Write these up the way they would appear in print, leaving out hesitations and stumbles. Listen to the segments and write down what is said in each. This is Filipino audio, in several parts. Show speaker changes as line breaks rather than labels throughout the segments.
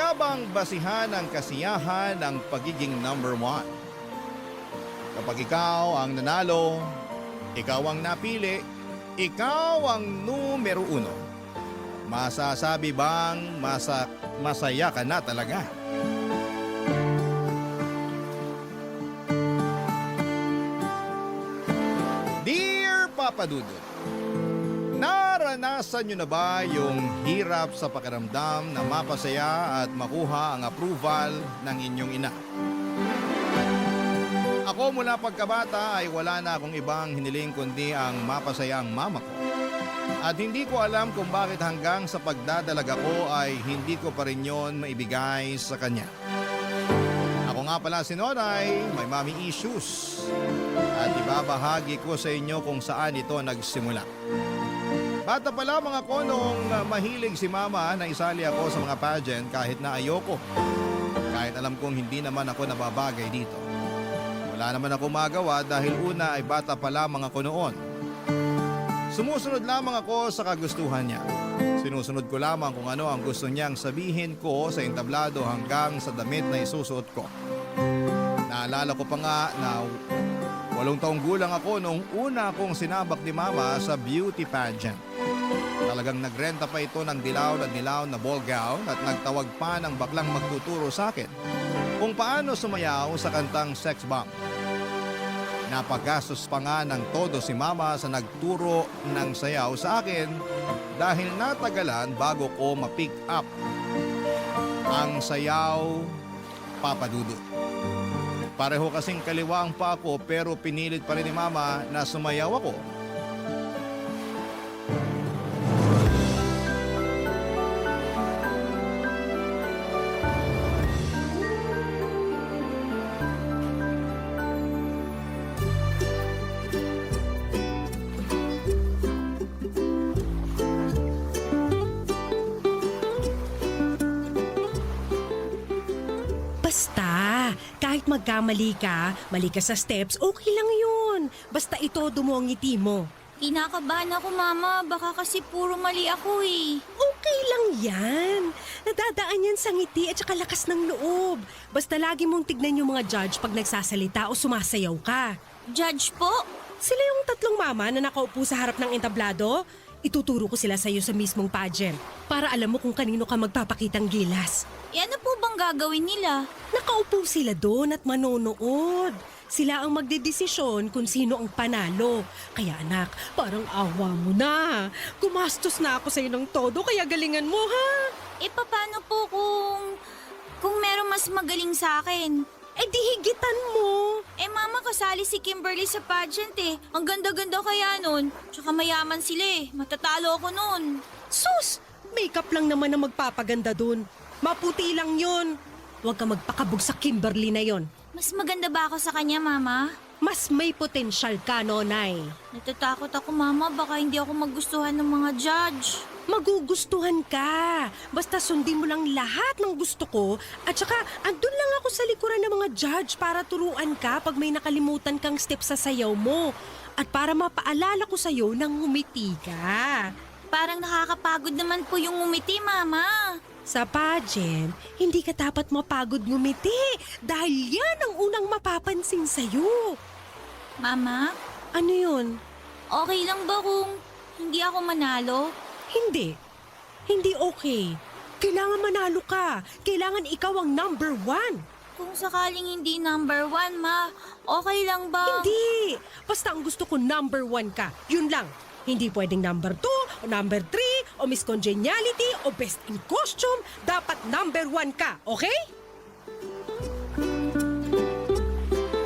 nga bang basihan ang kasiyahan ng pagiging number one? Kapag ikaw ang nanalo, ikaw ang napili, ikaw ang numero uno. Masasabi bang masaya ka na talaga? Dear Papa Dudut, naranasan nyo na ba yung hirap sa pakiramdam na mapasaya at makuha ang approval ng inyong ina? Ako mula pagkabata ay wala na akong ibang hiniling kundi ang mapasaya ang mama ko. At hindi ko alam kung bakit hanggang sa pagdadalaga ko ay hindi ko pa rin yon maibigay sa kanya. Ako nga pala si Noray, may mommy issues. At ibabahagi ko sa inyo kung saan ito nagsimula. Bata pa lamang ako nung mahilig si mama na isali ako sa mga pageant kahit na ayoko. Kahit alam kong hindi naman ako nababagay dito. Wala naman ako magawa dahil una ay bata pa lamang ako noon. Sumusunod lamang ako sa kagustuhan niya. Sinusunod ko lamang kung ano ang gusto niyang sabihin ko sa entablado hanggang sa damit na isusuot ko. Naalala ko pa nga na 8 taong gulang ako noong una akong sinabak ni mama sa beauty pageant. Talagang nagrenta pa ito ng dilaw na ball gown at nagtawag pa ng baklang magtuturo sa akin kung paano sumayaw sa kantang Sex Bomb. Napagastos pa nga ng todo si mama sa nagturo ng sayaw sa akin dahil natagalan bago ko ma-pick up ang sayaw Papa Dudut. Pareho kasing kaliwa ang pa ako pero pinilit pa rin ni mama na sumayaw ako.
Basta, kahit magkamali ka, mali ka sa steps, okay lang yun. Basta itodo mo ang ngiti mo.
Kinakabahan ako, Mama. Baka kasi puro mali ako eh.
Okay lang yan. Nadadaan yan sa ngiti at saka lakas ng loob. Basta lagi mong tignan yung mga judge pag nagsasalita o sumasayaw ka.
Judge po?
Sila yung 3 mama na nakaupo sa harap ng entablado. Ituturo ko sila sa iyo sa mismong pageant para alam mo kung kanino ka magpapakitang gilas.
Ano po bang gagawin nila?
Nakaupo sila doon at manonood. Sila ang magdedesisyon kung sino ang panalo. Kaya anak, parang awa mo na. Gumastos na ako sa'yo ng todo, kaya galingan mo ha.
Paano po kung meron mas magaling sa akin?
Di higitan mo.
Mama, kasali si Kimberly sa pageant eh. Ang ganda-ganda kaya nun. Tsaka mayaman sila eh. Matatalo ako nun.
Sus, makeup lang naman ang magpapaganda doon. Maputi lang yun. Huwag ka magpakabog sa Kimberly na yon.
Mas maganda ba ako sa kanya, Mama?
Mas may potensyal ka, Nonay.
Natatakot ako, Mama. Baka hindi ako magustuhan ng mga judge.
Magugustuhan ka. Basta sundin mo lang lahat ng gusto ko at saka andun lang ako sa likuran ng mga judge para turuan ka pag may nakalimutan kang step sa sayaw mo at para mapaalala ko sa'yo nang ngumiti ka.
Parang nakakapagod naman po yung ngumiti, Mama.
Sa pageant, hindi ka dapat mapagod ngumiti dahil yan ang unang mapapansin sa'yo.
Mama,
Ano yun?
okay lang ba kung hindi ako manalo?
Hindi. Hindi okay. Kailangan manalo ka. Kailangan ikaw ang number 1.
Kung sakaling hindi number 1, Ma, okay lang ba?
Hindi! Basta ang gusto ko number 1 ka. Yun lang. Hindi pwedeng number 2 o number 3 o Miss Congeniality o Best in Costume. Dapat number 1 ka, okay?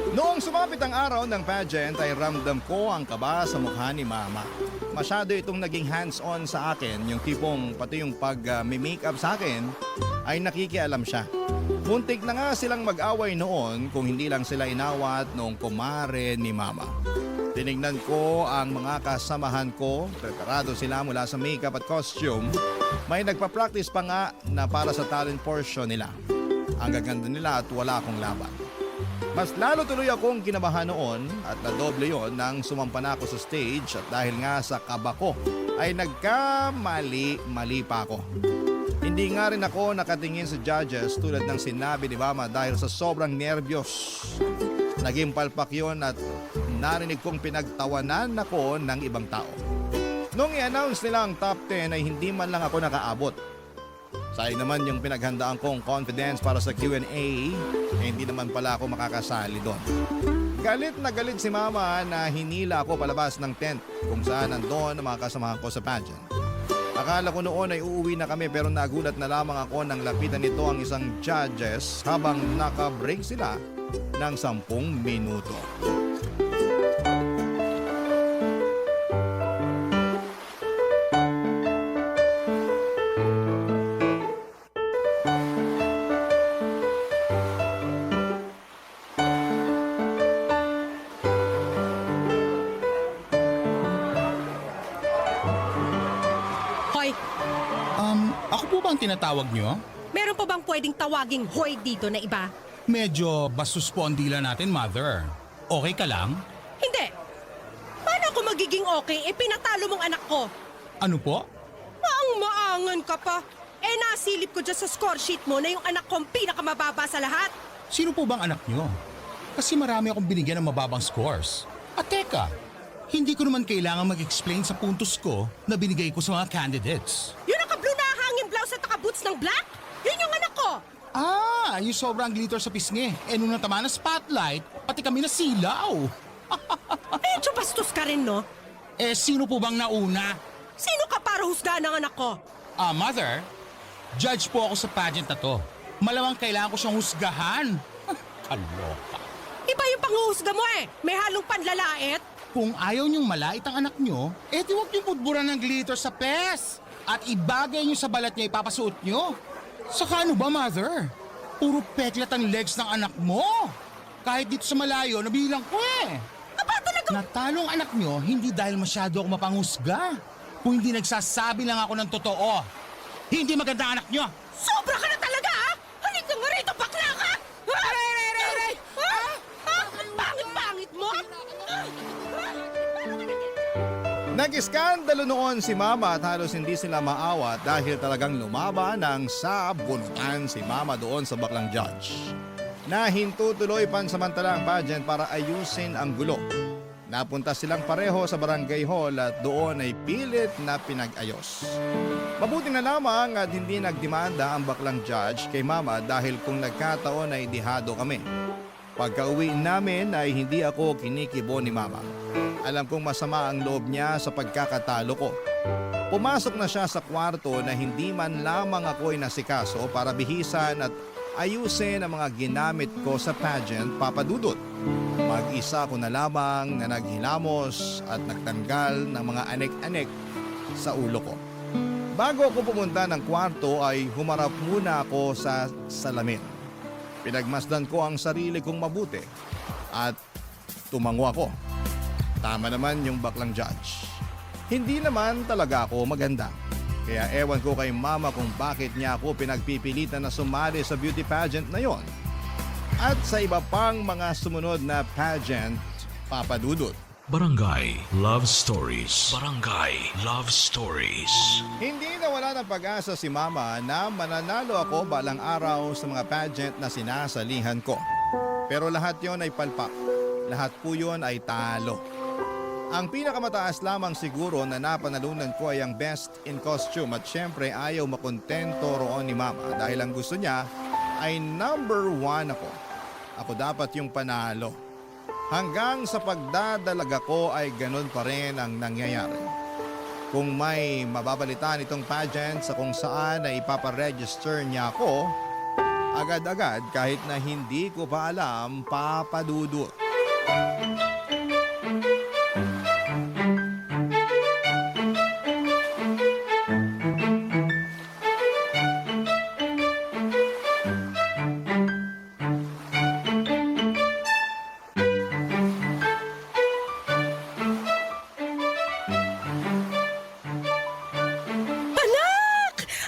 Noong sumapit ang araw ng pageant ay ramdam ko ang kaba sa mukha ni mama. Masyado itong naging hands-on sa akin, yung tipong pati yung pag-makeup sa akin ay nakikialam siya. Muntik na nga silang mag-away noon kung hindi lang sila inawat noong kumare ni mama. Tinignan ko ang mga kasamahan ko, preparado sila mula sa makeup at costume. May nagpa-practice pa nga na para sa talent portion nila. Ang gaganda nila at wala akong laban. Mas lalo tuloy akong kinabahan noon at nadoble yon nang sumampa na ako sa stage at dahil nga sa kaba ko ay nagkamali-mali pa ako. Hindi nga rin ako nakatingin sa judges tulad ng sinabi ni Mama dahil sa sobrang nerbiyos. Naging palpak yun at narinig kong pinagtawanan ako ng ibang tao. Nung i-announce nila ang top 10 ay hindi man lang ako nakaabot. Sayang naman yung pinaghandaan kong confidence para sa Q&A, hindi naman pala ako makakasali doon. Galit na galit si Mama na hinila ako palabas ng tent kung saan nandoon ang mga kasamahan ko sa pageant. Akala ko noon ay uuwi na kami pero nagulat na lamang ako nang lapitan nito ang isang judges habang naka-break sila ng 10 minuto.
Hoy,
Ako po ba ang tinatawag nyo?
meron pa bang pwedeng tawaging hoy dito na iba?
Medyo bastos po ang dila natin, Mother. Okay ka lang?
Hindi. Paano ako magiging okay? Pinatalo mong anak ko.
Ano po?
Maang-maangan ka pa. Nasilip ko dyan sa score sheet mo na yung anak ko ang pinakamababa sa lahat.
Sino po bang anak nyo? Kasi marami akong binigyan ng mababang scores. At teka, hindi ko naman kailangan mag-explain sa puntos ko na binigay ko sa mga candidates.
Yung naka-blue na hanging blouse at naka-boots ng black? Yun yung anak ko.
Yung sobrang glitter sa pisngi. Nung natama ng spotlight, pati kami nasilaw.
Medyo bastos ka rin, no?
Sino po bang nauna?
Sino ka para husgahan ng anak ko?
Mother, judge po ako sa pageant na to. Malamang kailangan ko siyang husgahan. Kaloka.
Iba yung panghuhusga mo eh. May halong panlalait.
Kung ayaw niyong malait ang anak niyo, di huwag niyong pudburan ng glitter sa pes. At ibagay niyo sa balat niya ipapasuot niyo. Saka ano ba, Mother? Puro peklat ang legs ng anak mo. Kahit dito sa malayo, nabilang ko eh.
Aba talaga?
Natalo ang anak niyo hindi dahil masyado ako mapanghusga. Kung hindi nagsasabi lang ako ng totoo. Hindi maganda ang anak niyo.
Sobra ka na talaga ha? Halika nga rito, bakla ka! Aray! Ang pangit-pangit mo!
Nag-iskandalo noon si Mama at halos hindi sila maawat dahil talagang lumaban ng sabunutan si Mama doon sa baklang judge. Nahinto tuloy pansamantala ang pageant para ayusin ang gulo. Napunta silang pareho sa barangay hall at doon ay pilit na pinag-ayos. Mabuti na lamang at hindi nagdemanda ang baklang judge kay Mama dahil kung nagkataon ay dihado kami. Pagka-uwi namin ay hindi ako kinikibo ni Mama. Alam kong masama ang loob niya sa pagkakatalo ko. Pumasok na siya sa kwarto na hindi man lamang ako inasikaso para bihisan at ayusin ang mga ginamit ko sa pageant, Papa Dudut. Mag-isa ko na lamang na naghilamos at nagtanggal ng mga anek-anek sa ulo ko. Bago ako pumunta ng kwarto ay humarap muna ako sa salamin. Pinagmasdan ko ang sarili kong mabuti at tumango ako. Tama naman yung baklang judge. Hindi naman talaga ako maganda. Kaya ewan ko kay Mama kung bakit niya ako pinagpipilitan na sumali sa beauty pageant na yon. At sa iba pang mga sumunod na pageant, Papa Dudut.
Barangay Love Stories. Barangay Love Stories.
Hindi nawala ng pag-asa si Mama na mananalo ako balang araw sa mga pageant na sinasalihan ko. Pero lahat yon ay palpak. Lahat po yon ay talo. Ang pinakamataas lamang siguro na napanalunan ko ay ang best in costume at syempre ayaw makontento roon ni Mama dahil ang gusto niya ay number 1 ako. Ako dapat yung panalo. Hanggang sa pagdadalaga ko ay ganun pa rin ang nangyayari. Kung may mababalitaan itong pageant sa kung saan ay ipaparegister niya ako, agad-agad kahit na hindi ko pa alam, Papa Dudut.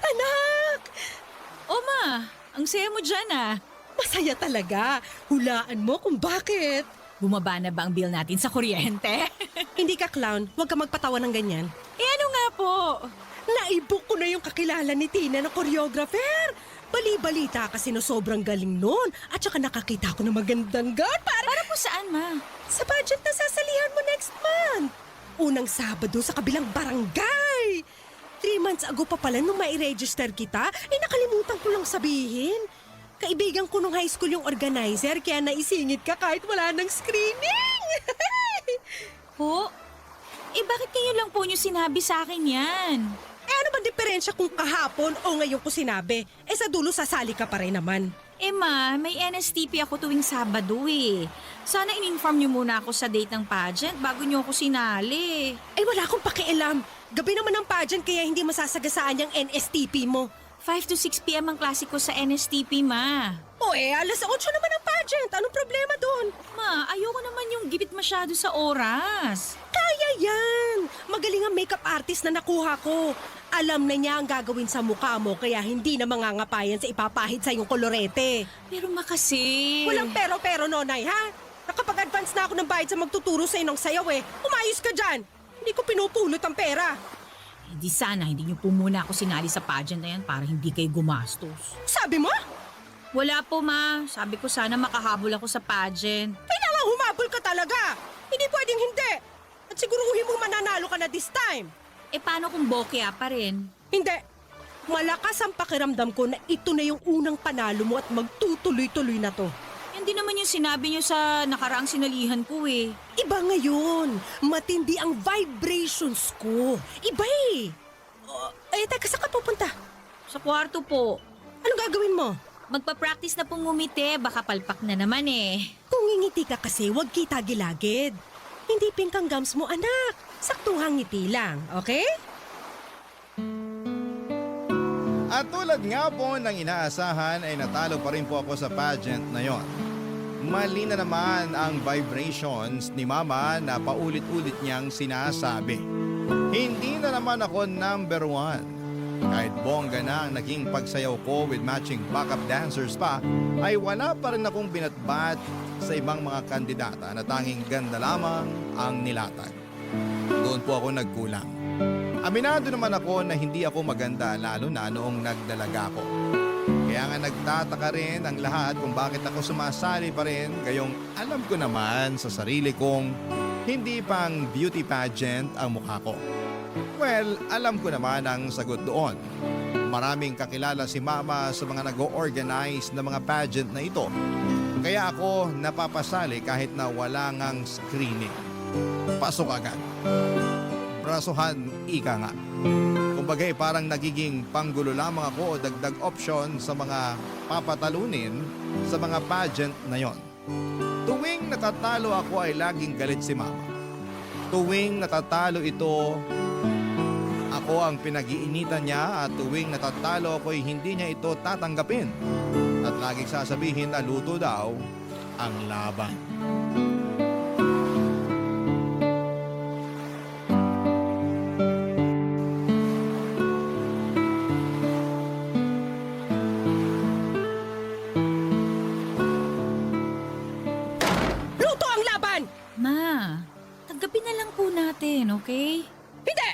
Anak!
Oma, ang saya mo dyan ah.
Masaya talaga. Hulaan mo kung bakit.
Bumaba na ba ang bill natin sa kuryente?
Hindi ka clown. Huwag ka magpatawa ng ganyan.
Ano nga po?
Naibok ko na yung kakilala ni Tina na choreographer. Bali-balita kasi na sobrang galing nun. At saka nakakita ko ng magandang gown
Para po saan, ma?
sa pageant na sasalihan mo next month. Unang Sabado sa kabilang barangay. 3 months ago pa pala nung mai-register kita, nakalimutan ko lang sabihin. Kaibigan ko nung high school yung organizer, kaya naisingit ka kahit wala ng screening.
Po? Bakit kayo lang po niyo sinabi sa akin yan?
Ano ba diferensya kung kahapon o ngayon ko sinabi? Sa dulo sasali ka pa rin naman.
Ma, may NSTP ako tuwing Sabado eh. Sana in-inform niyo muna ako sa date ng pageant bago niyo ako sinali.
Wala akong pakialam. Gabi naman ang pageant kaya hindi masasagasaan yung NSTP mo.
5 to 6 p.m. ang klase ko sa NSTP, ma.
Alas 8 naman ang pageant. Anong problema doon?
Ma, ayoko naman yung gipit masyado sa oras.
Kaya yan! Magaling ang makeup artist na nakuha ko. Alam na niya ang gagawin sa mukha mo kaya hindi na mangangapayan sa ipapahid sa iyong kolorete.
Pero ma kasi...
Walang pero-pero, Nonay, ha? Nakapag-advance na ako ng bayad sa magtuturo sa inong sayaw eh. Umayos ka dyan! Hindi ko pinupulot ang pera.
Di sana hindi niyo po muna ako sinali sa pageant na yan para hindi kayo gumastos.
Sabi mo?
Wala po, ma. Sabi ko sana makahabol ako sa pageant.
Kailangan humabol ka talaga. Hindi pwedeng hindi. At siguruhin mong mananalo ka na this time.
Paano kung bokeh pa rin?
Hindi. Malakas ang pakiramdam ko na ito na yung unang panalo mo at magtutuloy-tuloy na to.
Yan din naman yung sinabi niyo sa nakaraang sinalihan ko eh.
Iba ngayon. Matindi ang vibrations ko. Iba eh. Teka, saan ka pupunta?
Sa kwarto po.
Anong gagawin mo?
Magpa-practice na pong ngumiti. Baka palpak na naman eh.
Kung ngingiti ka kasi, huwag kita gilagid. Hindi pink ang gums mo, anak. Saktuhang ngiti lang, okay?
At tulad nga po ng inaasahan ay natalo pa rin po ako sa pageant na yon. Mali na naman ang vibrations ni Mama na paulit-ulit niyang sinasabi. Hindi na naman ako number 1. Kahit bongga na ang naging pagsayaw ko with matching backup dancers pa, ay wala pa rin akong binatbat sa ibang mga kandidata na tanging ganda lamang ang nilatag. Doon po ako nagkulang. Aminado naman ako na hindi ako maganda lalo na noong nagdalaga ko. Kaya nga nagtataka rin ang lahat kung bakit ako sumasali pa rin gayong alam ko naman sa sarili kong hindi pang beauty pageant ang mukha ko. Well, alam ko naman ang sagot doon. Maraming kakilala si Mama sa mga nag-o-organize na mga pageant na ito. Kaya ako napapasali kahit na wala ngang screening. Pasok agad. Brasuhan, ika nga. Kumbagay parang nagiging panggulo lamang ako o dagdag option sa mga papatalunin sa mga pageant na yon. Tuwing natatalo ako ay laging galit si Mama. Tuwing natatalo ito, ako ang pinag-iinitan niya at tuwing natatalo ako ay hindi niya ito tatanggapin. At laging sasabihin na luto daw ang laban.
Luto ang laban!
Ma, tanggapin na lang po natin, okay?
Hindi!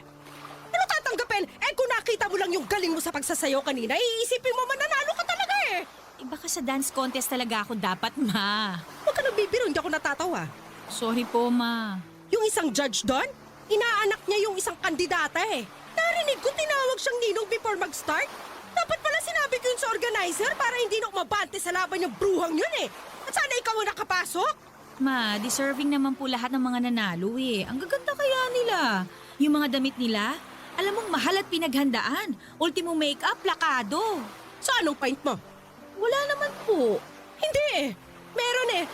Ano tatanggapin? Kung nakita mo lang yung galing mo sa pagsasayaw kanina, iisipin mo mananalo ka talaga eh!
Baka sa dance contest talaga ako dapat, ma.
Huwag ka nagbibiro, hindi ako natatawa.
Sorry po, ma.
Yung isang judge doon, inaanak niya yung isang kandidata eh. Narinig ko tinawag siyang ninong before mag-start. Dapat pala sinabi ko yun sa organizer para hindi na umabante sa laban yung bruhang yun eh. At sana ikaw ang nakapasok.
Ma, deserving naman po lahat ng mga nanalo eh. Ang gaganda kaya nila. Yung mga damit nila, alam mong mahal at pinaghandaan. Ultimo makeup, plakado.
So anong point mo?
Wala naman po.
Hindi eh. Meron eh.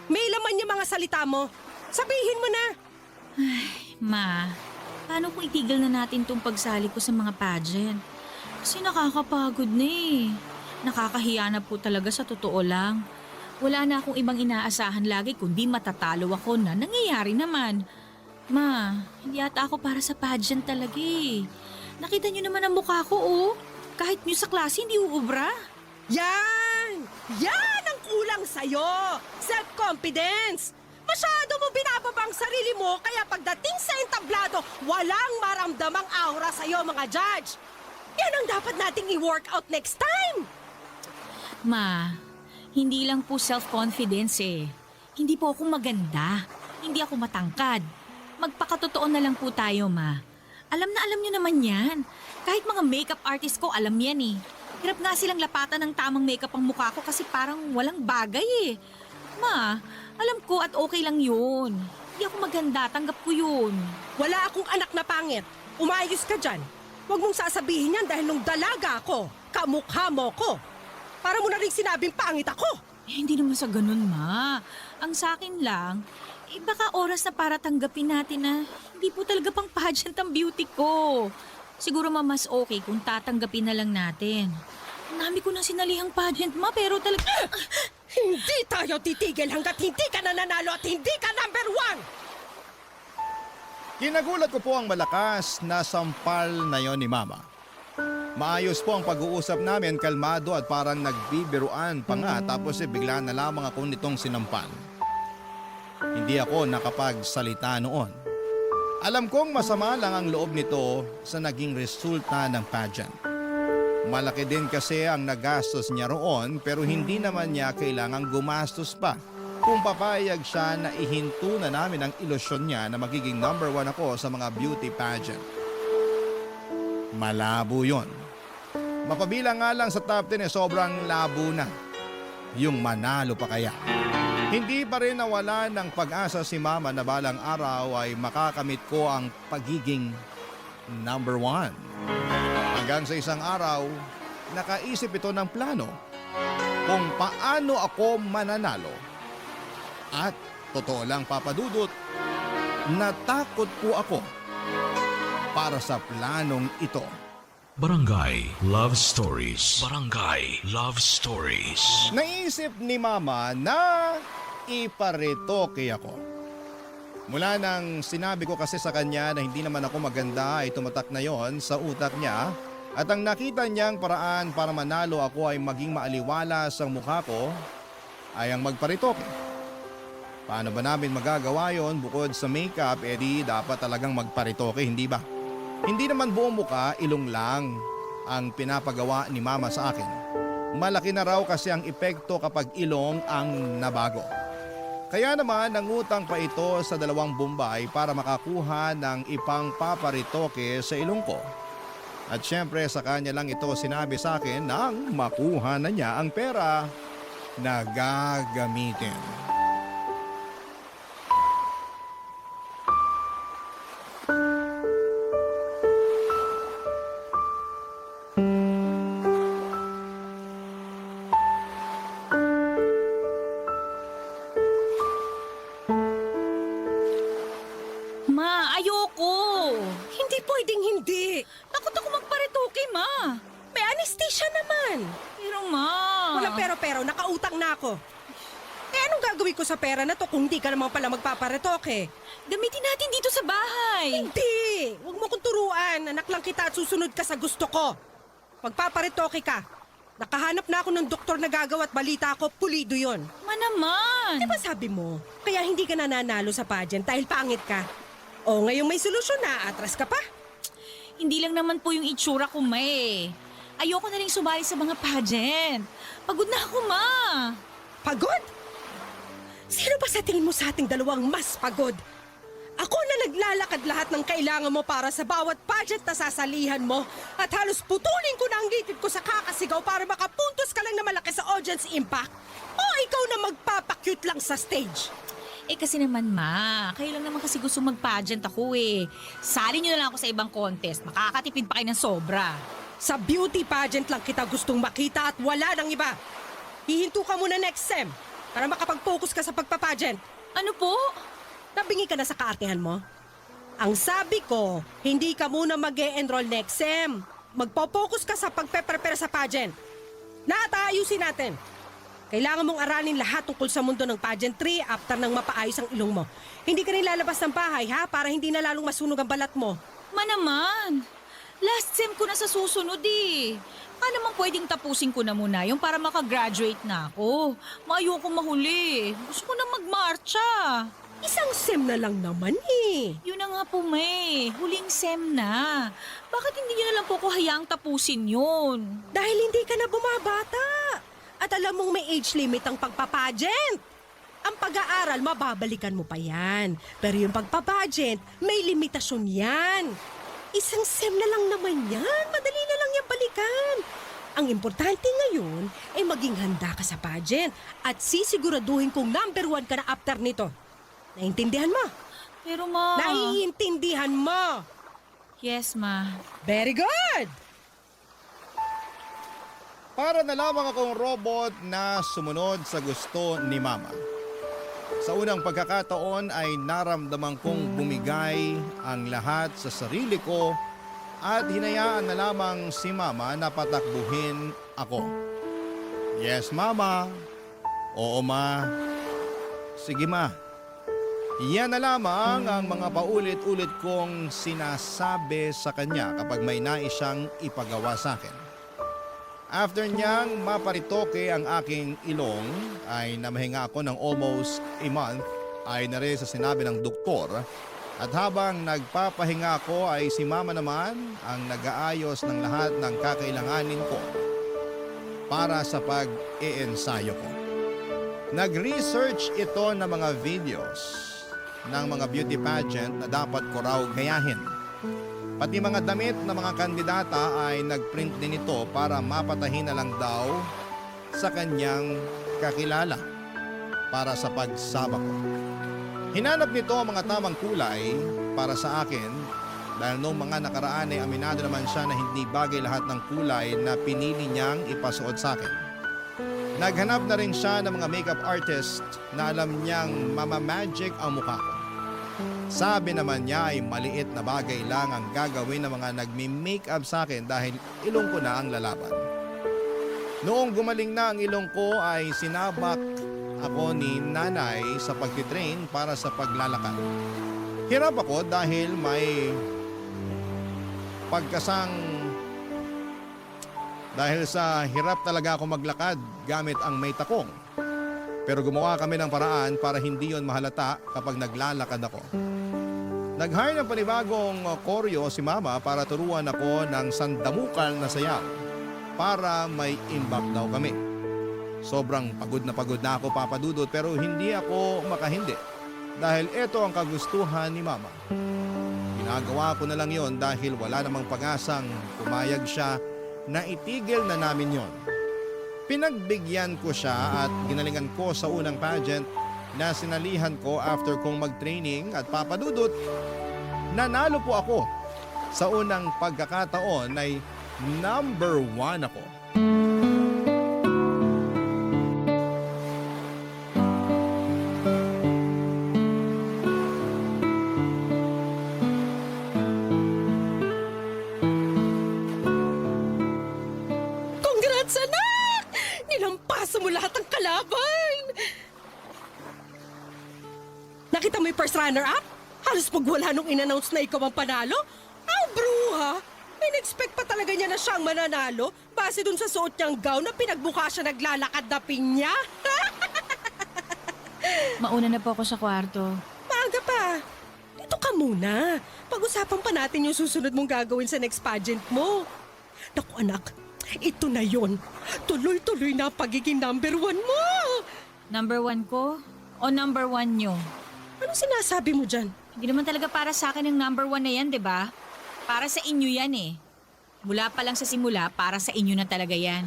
May laman yung mga salita mo. Sabihin mo na.
Ma, paano kung itigil na natin tong pagsali ko sa mga pageant? Kasi nakakapagod na eh. Nakakahiya na po talaga sa totoo lang. Wala na akong ibang inaasahan lagi kundi matatalo ako na nangyayari naman. Ma, hindi ata ako para sa pageant talaga eh. Nakita niyo naman ang mukha ko oh. Kahit niyo sa klase hindi uubra.
Yan! Yan ang kulang sa'yo! Self-confidence! Masyado mo binababa ang sarili mo, kaya pagdating sa entablado, walang maramdamang aura sa'yo, mga judge. Yan ang dapat nating i-work out next time.
Ma, hindi lang po self-confidence eh. Hindi po ako maganda. Hindi ako matangkad. Magpakatotoo na lang po tayo, Ma. Alam na alam niyo naman yan. Kahit mga makeup artist ko, alam yan eh. Hirap nga silang lapatan ng tamang makeup ang mukha ko kasi parang walang bagay eh. Ma, alam ko at okay lang yun. Hindi ako maganda, tanggap ko yun.
Wala akong anak na pangit. Umayos ka dyan. Huwag mong sasabihin yan dahil nung dalaga ako, kamukha mo ko. Para mo na rin sinabing pangit ako.
Hindi naman sa ganun, Ma. Ang sa akin lang, baka oras na para tanggapin natin na hindi po talaga pang pageant ang beauty ko. Siguro, Ma, mas okay kung tatanggapin na lang natin. Ang dami ko na sinalihang pageant, Ma, pero talaga...
Hindi tayo titigil hanggat hindi ka nananalo at hindi ka number 1!
Kinagulat ko po ang malakas na sampal na yon ni Mama. Maayos po ang pag-uusap namin, kalmado at parang nagbibiruan pa nga tapos bigla na lamang ako nitong sinampal. Hindi ako nakapagsalita noon. Alam kong masama lang ang loob nito sa naging resulta ng pageant. Malaki din kasi ang nagastos niya roon pero hindi naman niya kailangang gumastos pa kung papayag siya na ihinto na namin ang ilusyon niya na magiging number 1 ako sa mga beauty pageant. Malabo yun. Mapabilang nga lang sa top 10 sobrang labo na. Yung manalo pa kaya. Hindi pa rin nawala ng pag-asa si Mama na balang araw ay makakamit ko ang pagiging number 1. Hanggang sa isang araw, nakaisip ito ng plano kung paano ako mananalo. At totoo lang, Papa Dudut, natakot po ako para sa planong ito.
Barangay Love Stories. Barangay Love Stories.
Naisip ni Mama na iparetoke ako. Mula nang sinabi ko kasi sa kanya na hindi naman ako maganda ay tumatak na yon sa utak niya at ang nakita niyang paraan para manalo ako ay maging maaliwalas ang mukha ko ay ang magparitoke. Paano ba namin magagawa yon bukod sa makeup, di dapat talagang magparitoke, hindi ba? Hindi naman buong mukha, ilong lang ang pinapagawa ni Mama sa akin. Malaki na raw kasi ang epekto kapag ilong ang nabago. Kaya naman nangutang pa ito sa 2 Bombay para makakuha ng ipang paparitoke sa ilong ko. At syempre sa kanya lang ito sinabi sa akin nang makuha na niya ang pera na gagamitin.
Ma, ayoko!
Hindi pwedeng hindi.
Takot ako magparitoke, Ma.
May anesthesia naman.
Pero, Ma...
Walang pero, nakautang na ako. Eh anong gagawin ko sa pera na to kung hindi ka naman pala magpaparetoke?
Gamitin natin dito sa bahay.
Hindi! Huwag mo kong turuan. Anak lang kita at susunod ka sa gusto ko. Magpaparetoke ka. Nakahanap na ako ng doktor na gagawa at balita ko, pulido yon.
Ma naman.
Di ba sabi mo, kaya hindi ka nananalo sa pageant dahil pangit ka? O ngayong may solusyon na, atras ka pa?
Hindi lang naman po yung itsura ko, Ma eh. Ayoko na rin sumali sa mga pageant. Pagod na ako, Ma.
Pagod? Sino ba sa tingin mo sa ating dalawang mas pagod? Ako na naglalakad lahat ng kailangan mo para sa bawat pageant na sasalihan mo at halos putulin ko na ang gitid ko sa kakasigaw para makapuntos ka lang na malaki sa audience impact o ikaw na magpapakyut lang sa stage.
Eh kasi naman, Ma, kayo lang naman kasi gusto mag-pageant ako eh. Sali nyo na lang ako sa ibang contest. Makakatipid pa kayo ng sobra.
Sa beauty pageant lang kita gustong makita at wala nang iba. Hihinto ka muna next sem para makapag-focus ka sa pagpapageant.
Ano po?
Nabingi ka na sa kaartehan mo? Ang sabi ko, hindi ka muna mag-e-enroll next sem. Magpo-focus ka sa pagpe-prepare sa pageant. Naataayusin natin. Kailangan mong aralin lahat tungkol sa mundo ng pageantry after nang mapaayos ang ilong mo. Hindi ka rin lalabas ng bahay, ha? Para hindi na lalong masunog ang balat mo.
Ma naman. Last sem ko na sa susunod eh. Baka naman pwedeng tapusin ko na muna yung para makagraduate na ako. Ayoko mahuli. Gusto ko na magmarcha.
Isang sem na lang naman eh.
Yun na nga po, May. Huling sem na. Bakit hindi niyo na lang po ko hayaang tapusin yun?
Dahil hindi ka na bumabata. At alam mong may age limit ang pagpapageant. Ang pag-aaral, mababalikan mo pa yan. Pero yung pagpapageant, may limitasyon yan. Isang sem na lang naman yan. Madali na lang yan balikan. Ang importante ngayon ay maging handa ka sa pageant at sisiguraduhin kung number 1 ka na after nito. Naintindihan mo?
Pero Ma...
Naiintindihan mo.
Yes, Ma.
Very good!
Para na lamang akong robot na sumunod sa gusto ni Mama. Sa unang pagkakataon ay naramdaman kong bumigay ang lahat sa sarili ko at hinayaan na lamang si Mama na patakbuhin ako. Yes, Mama. Oo, Ma. Sige, Ma. Yan na lamang ang mga paulit-ulit kong sinasabi sa kanya kapag may nais siyang ipagawa sa akin. After niyang maparitoke ang aking ilong ay namahinga ako ng almost a month ay na rin sa sinabi ng doktor. At habang nagpapahinga ako ay si Mama naman ang nag-aayos ng lahat ng kakailanganin ko para sa pag-iensayo ko. Nag-research ito ng mga videos ng mga beauty pageant na dapat ko raw gayahin. Pati mga damit ng mga kandidata ay nagprint din ito para mapatahin na lang daw sa kanyang kakilala para sa pagsabak ko. Hinanap nito ang mga tamang kulay para sa akin dahil noong mga nakaraan ay aminado naman siya na hindi bagay lahat ng kulay na pinili niyang ipasuot sa akin. Naghanap na rin siya ng mga makeup artist na alam niyang mamamagic ang mukha ko. Sabi naman niya ay maliit na bagay lang ang gagawin ng mga nagmi-makeup sa akin dahil ilong ko na ang lalaban. Noong gumaling na ang ilong ko ay sinabak ako ni nanay sa pagtitrain para sa paglalakad. Hirap ako dahil may dahil sa hirap talaga ako maglakad gamit ang may takong. Pero gumawa kami ng paraan para hindi yon mahalata kapag naglalakad ako. Nag-hire ng panibagong koryo si Mama para turuan ako ng sandamukal na sayaw para may imbak daw kami. Sobrang pagod na ako, Papa Dudut, pero hindi ako makahindi dahil ito ang kagustuhan ni Mama. Ginagawa ko na lang yon dahil wala namang pag-asang pumayag siya na itigil na namin yon. Pinagbigyan ko siya at ginalingan ko sa unang pageant na sinalihan ko after kong mag-training at Papa Dudut, nanalo po ako. Sa unang pagkakataon ay number 1 ako.
Congrats, anak! Nilampasan mo lahat ng kalaban! Nakita mo yung first runner-up? Halos pag wala nung in-announce na ikaw ang panalo? Bruha! In-expect pa talaga niya na siyang mananalo base dun sa suot niyang gown na pinagbuka siya naglalakad na pinya.
Mauna na po ako sa kwarto.
Maaga pa. Dito ka muna. Pag-usapan pa natin yung susunod mong gagawin sa next pageant mo. Naku anak, ito na yon. Tuloy-tuloy na ang pagiging number 1 mo.
Number 1 ko o number 1 nyo?
Anong sinasabi mo dyan?
Hindi naman talaga para sa akin yung number 1 na yan, di ba? Para sa inyo yan eh. Mula pa lang sa simula, para sa inyo na talaga yan.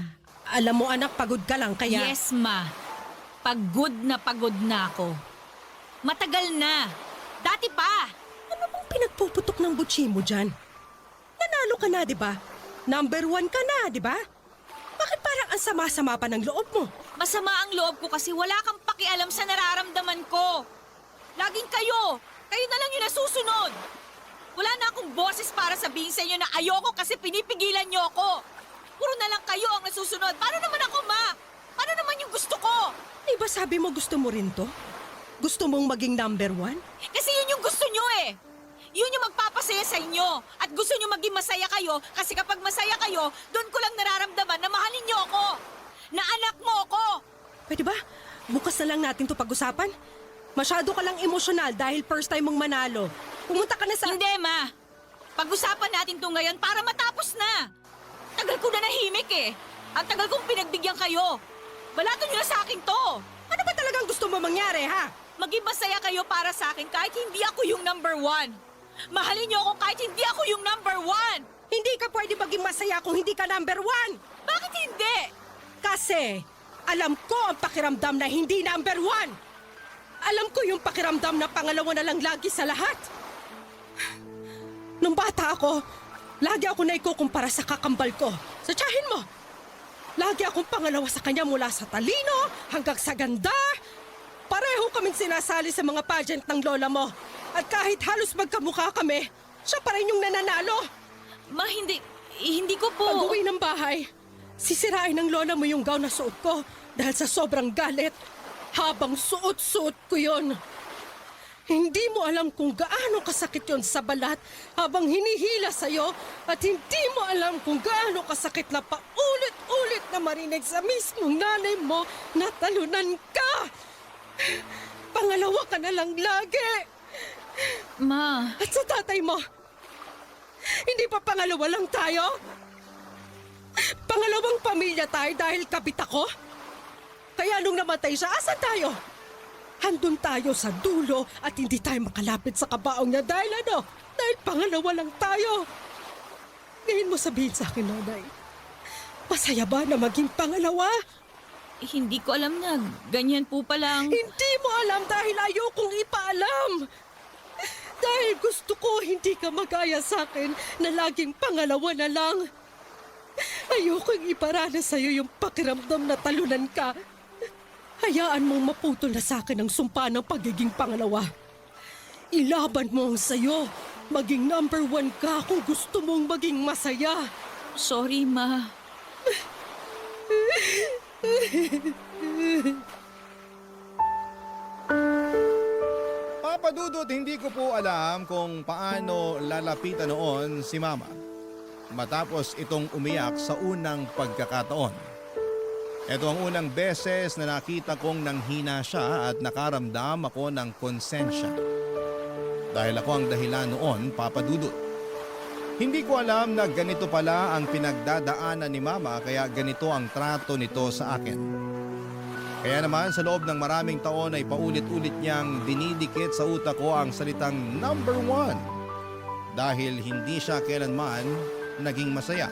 Alam mo anak, pagod ka lang kaya...
Yes, Ma. Pagod na ako. Matagal na. Dati pa.
Ano bang pinagpuputok ng butsi mo dyan? Nanalo ka na, di ba? Number 1 ka na, di ba? Bakit parang ang sama-sama pa ng loob mo?
Masama ang loob ko kasi wala kang pakialam sa nararamdaman ko. Laging kayo. Kayo na lang yung nasusunod. Wala na akong boses para sabihin sa inyo na ayoko kasi pinipigilan niyo ako. Puro na lang kayo ang nasusunod. Paano naman ako, Ma? Paano naman yung gusto ko?
Di ba sabi mo gusto mo rin to? Gusto mong maging number 1?
Kasi yun yung gusto nyo eh. Yun yung magpapasaya sa inyo. At gusto nyo maging masaya kayo kasi kapag masaya kayo, doon ko lang nararamdaman na mahalin nyo ako. Na anak mo ako.
Pwede ba? Bukas na lang natin to pag-usapan. Masyado ka lang emosyonal dahil first time mong manalo. Pumunta ka na sa...
Hindi, Ma. Pag-usapan natin to ngayon para matapos na. Tagal ko na nahimik eh. Ang tagal kong pinagbigyan kayo. Balato niyo na sa akin to.
Ano ba talagang gusto mo mangyari, ha?
Maging masaya kayo para sa akin kahit hindi ako yung number 1. Mahalin niyo ako kahit hindi ako yung number 1.
Hindi ka pwede maging masaya kung hindi ka number 1.
Bakit hindi?
Kasi alam ko ang pakiramdam na hindi number 1. Alam ko yung pakiramdam na pangalawa na lang lagi sa lahat. Nung bata ako, lagi ako naikukumpara sa kakambal ko. Sa tiyahin mo. Lagi akong pangalawa sa kanya mula sa talino hanggang sa ganda. Pareho kaming sinasali sa mga pageant ng lola mo. At kahit halos magkamukha kami, siya pa rin yung nananalo.
Ma, hindi ko po...
Pag-uwi ng bahay, sisirain ng lola mo yung gown na suot ko dahil sa sobrang galit. Habang suot-suot ko yon. Hindi mo alam kung gaano kasakit yon sa balat habang hinihila sa'yo at hindi mo alam kung gaano kasakit na paulit-ulit na marinig sa mismong nanay mo na talunan ka. Pangalawa ka na lang lagi.
Ma,
At sa tatay mo, hindi pa pangalawa lang tayo? Pangalawang pamilya tayo dahil kabit ako? Kaya nung namatay siya, asan tayo? Handun tayo sa dulo at hindi tayo makalapit sa kabaong niya dahil ano? Dahil pangalawa lang tayo. Ngayon mo sabihin sa akin, Nanay, masaya ba na maging pangalawa?
hindi ko alam na ganyan po palang...
Hindi mo alam dahil ayokong ipaalam. Dahil gusto ko hindi ka magaya sa akin na laging pangalawa na lang. Ayokong iparana sa'yo yung pakiramdam na talunan ka. Hayaan mong maputol na sa akin ang sumpa ng pagiging pangalawa. Ilaban mo ang sayo. Maging number 1 ka kung gusto mong maging masaya.
Sorry, Ma.
Papa Dudut, hindi ko po alam kung paano lalapitan noon si Mama matapos itong umiyak sa unang pagkakataon. Ito ang unang beses na nakita kong nanghina siya at nakaramdam ako ng konsensya. Dahil ako ang dahilan noon, Papa Dudut. Hindi ko alam na ganito pala ang pinagdadaanan ni Mama kaya ganito ang trato nito sa akin. Kaya naman sa loob ng maraming taon ay paulit-ulit niyang dinidikit sa utak ko ang salitang number 1 dahil hindi siya kailanman naging masaya